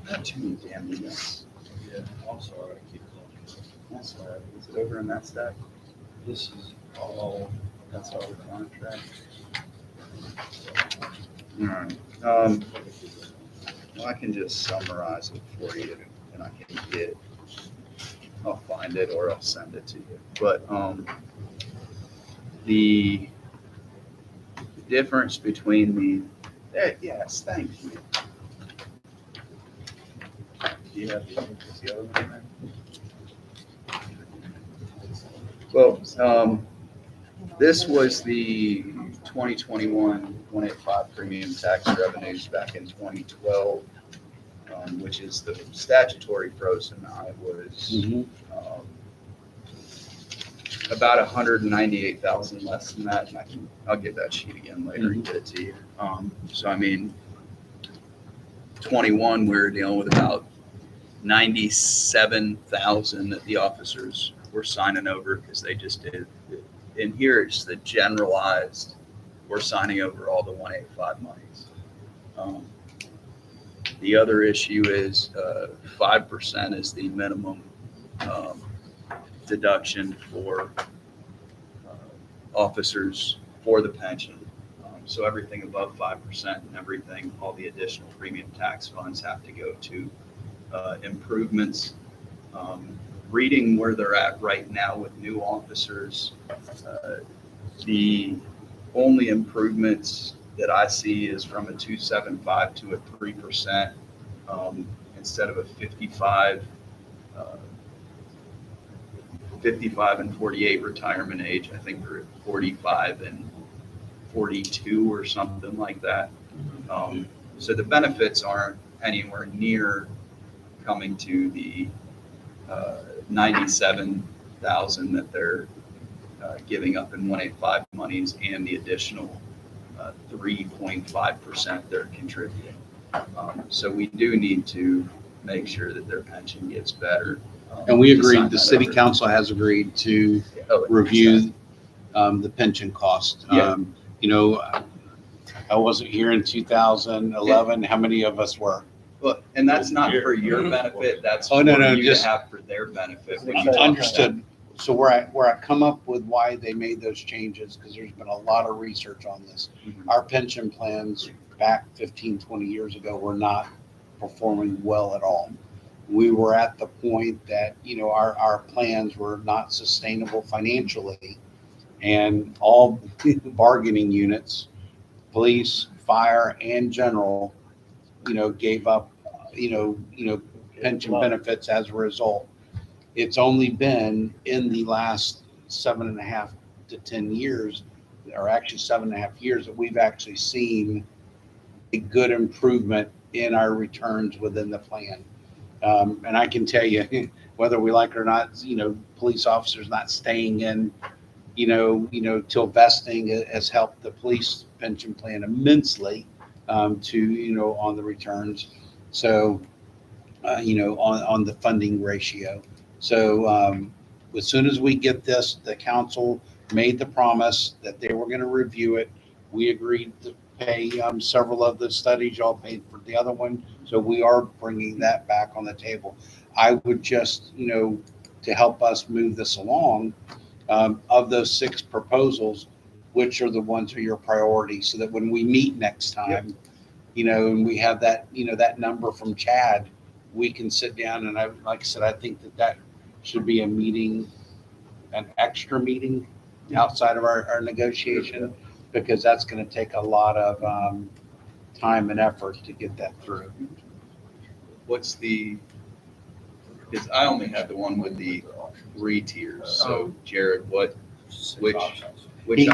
Not too many damn emails. Yeah, I'm sorry, I keep calling. That's all right. Is it over in that stack? This is all, That's all the contract. All right. Well, I can just summarize it for you and I can I'll find it or I'll send it to you. But the difference between yes, thank you. Do you have the other one there? Well, this was the 2021 185 premium tax revenues back in 2012, which is the statutory frozen. I was about 198,000 less than that, and I'll get that sheet again later and get it to you. So I mean, 21 we were dealing with about 97,000 that the officers were signing over because they just did. And here it's the generalized we're signing over all the 185 monies. The other issue is 5% is the minimum deduction for officers for the pension. So everything above 5% and everything, all the additional premium tax funds have to go to improvements. Reading where they're at right now with new officers, the only improvements that I see is from a 275 to a 3%, instead of a 55 and 48 retirement age. I think they're at 45 and 42 or something like that. So the benefits aren't anywhere near coming to the 97,000 that they're giving up in 185 monies and the additional 3.5% they're contributing. So we do need to make sure that their pension gets better. And we to sign agreed, the that city over. council has agreed to Oh, review the pension cost. Yeah. You know, I wasn't here in 2011. How many of us were? Well, and that's not for your benefit, that's Oh, for no, no, you to just- have for their benefit. when you talk about Understood. So where I come up with why they made those changes, because there's been a lot of research on this. Mhm. Our pension plans back 15, 20 years ago were not performing well at all. We were at the point that, you know, our plans were not sustainable financially. And all bargaining units, police, fire, and general, you know, gave up, you know, pension benefits as a result. It's only been in the last 7.5 to 10 years, or actually 7.5 years, that we've actually seen a good improvement in our returns within the plan. And I can tell you, whether we like it or not, you know, police officers not staying in, you know, till vesting has helped the police pension plan immensely, to, you know, on the returns. So, you know, on the funding ratio. So as soon as we get this, the council made the promise that they were going to review it. We agreed to pay several of the studies. Y'all paid for the other one. So we are bringing that back on the table. I would just, you know, to help us move this along, of those 6 proposals, which are the ones are your priority, so that when we meet next time, you know, and we have that, you know, that number from Chad, we can sit down and like I said, I think that should be a meeting, an extra meeting outside of our negotiation, because that's going to take a lot of time and effort to get that through. What's because I only had the one with the 3 tiers. So Jared, which He option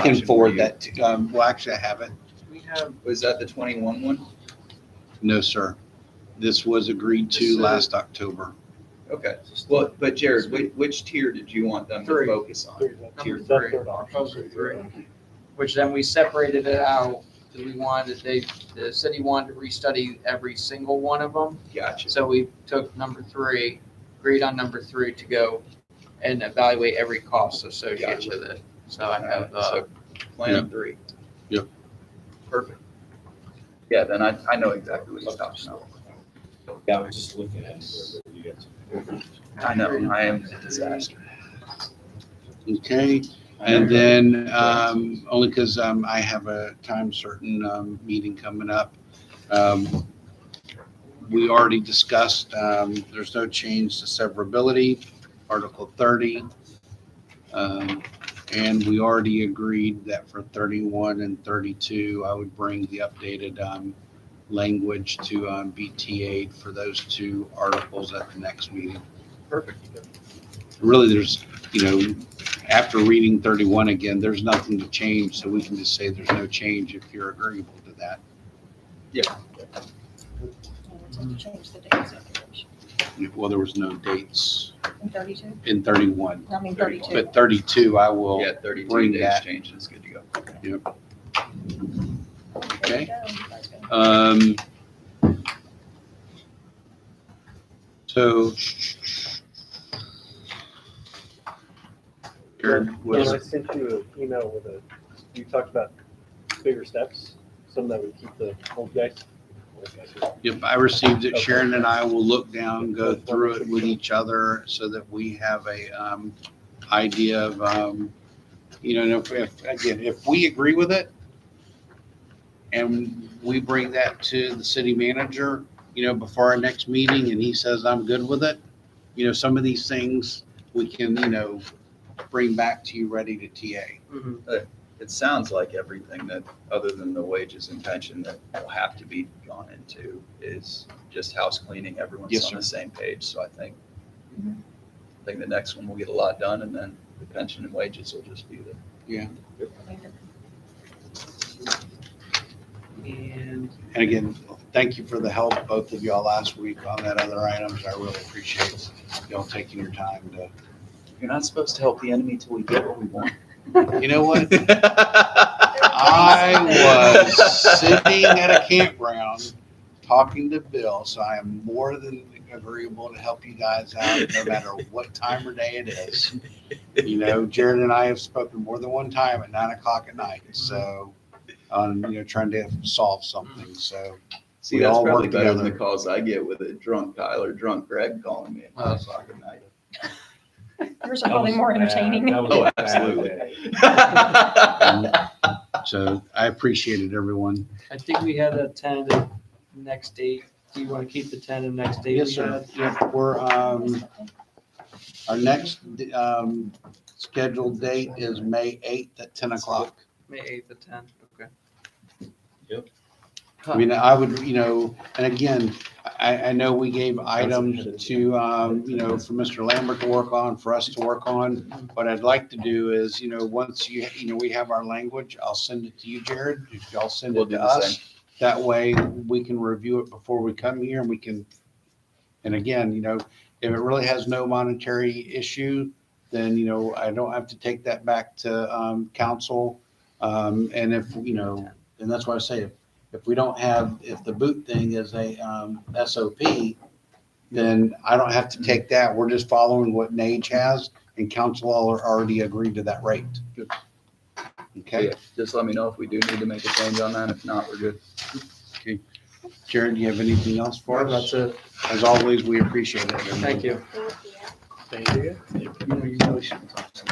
can were forward you- that to, well, actually I have it. Was that the 21 one? No, sir. This was agreed to last October. Okay. Well, but Jared, which tier did you want them to 3. focus on? Tier Number 3, 3. proposal 3, which then we separated it out because we wanted, the city wanted to restudy every single one of them. Gotcha. So we took number 3, agreed on number 3 to go and evaluate every cost associated Gotcha. with it. So I have, So plan 3. Yep. Perfect. Yeah, then I know exactly what he's talking about. Yeah, I was just looking at it. You guys- I know, I am a disaster. Okay. And then, only because I have a time certain meeting coming up. We already discussed, there's no change to severability, Article 30. And we already agreed that for 31 and 32, I would bring the updated language to be TA'd for those 2 articles at the next meeting. Perfect. Really, there's, you know, after reading 31 again, there's nothing to change, so we can just say there's no change if you're agreeable to that. Change the dates of the election. Well, there was no dates In 32? in 31, I mean, 32. but 32, I will. Yeah, 32 bring days that. change is good to go. Yep. There Okay. you go. You guys go. So. Jared, When I was, sent you an email with you talked about bigger steps, some that would keep the old guys. If I received it, Sharon and I will look down, go through it with each other so that we have a idea of, and if we agree with it and we bring that to the city manager, before our next meeting and he says, I'm good with it, some of these things we can, bring back to you ready to TA. It sounds like everything that, other than the wages and pension, that will have to be gone into is just house cleaning. Everyone's Yes, on sir. the same page. So I think the next one will get a lot done, and then the pension and wages will just be the. Yeah. And And again, thank you for the help, both of y'all last week on that other items. I really appreciate y'all taking your time to, You're not supposed to help the enemy till we get what we want. you know what? I was sitting at a campground talking to Bill, so I am more than agreeable to help you guys out no matter what time or day it is. Jared and I have spoken more than one time at 9:00 at night, so on, trying to solve something. So See, we that's all probably work better than the together. calls I get with a drunk Kyle or drunk Greg calling me at 5 o'clock at night. Yours are probably more entertaining. That was Oh, a bad absolutely. day. So I appreciate it, everyone. I think we had a tentative next date. Do you want to keep the tentative next date? Yes, we sir. had? Yep, we're, our next scheduled date is May 8th at 10:00. May 8th at 10, okay. I mean, I would, and again, I know we gave items to, for Mr. Lambert to work on, for us to work on. What I'd like to do is, once we have our language, I'll send it to you, Jared. If y'all send We'll it do to the us, same. that way we can review it before we come here and we can, and again, if it really has no monetary issue, then, I don't have to take that back to, council. And if, and that's why I say, if we don't have, if the boot thing is a SOP, then I don't have to take that. We're just following what Nage has, and council already agreed to that rate. Okay, Yeah, just let me know if we do need to make a change on that. If not, we're good. Jared, do you have anything else for Well, us? that's it. As always, we appreciate it. everyone. Thank you. Thank you. You know, you really shouldn't talk so much.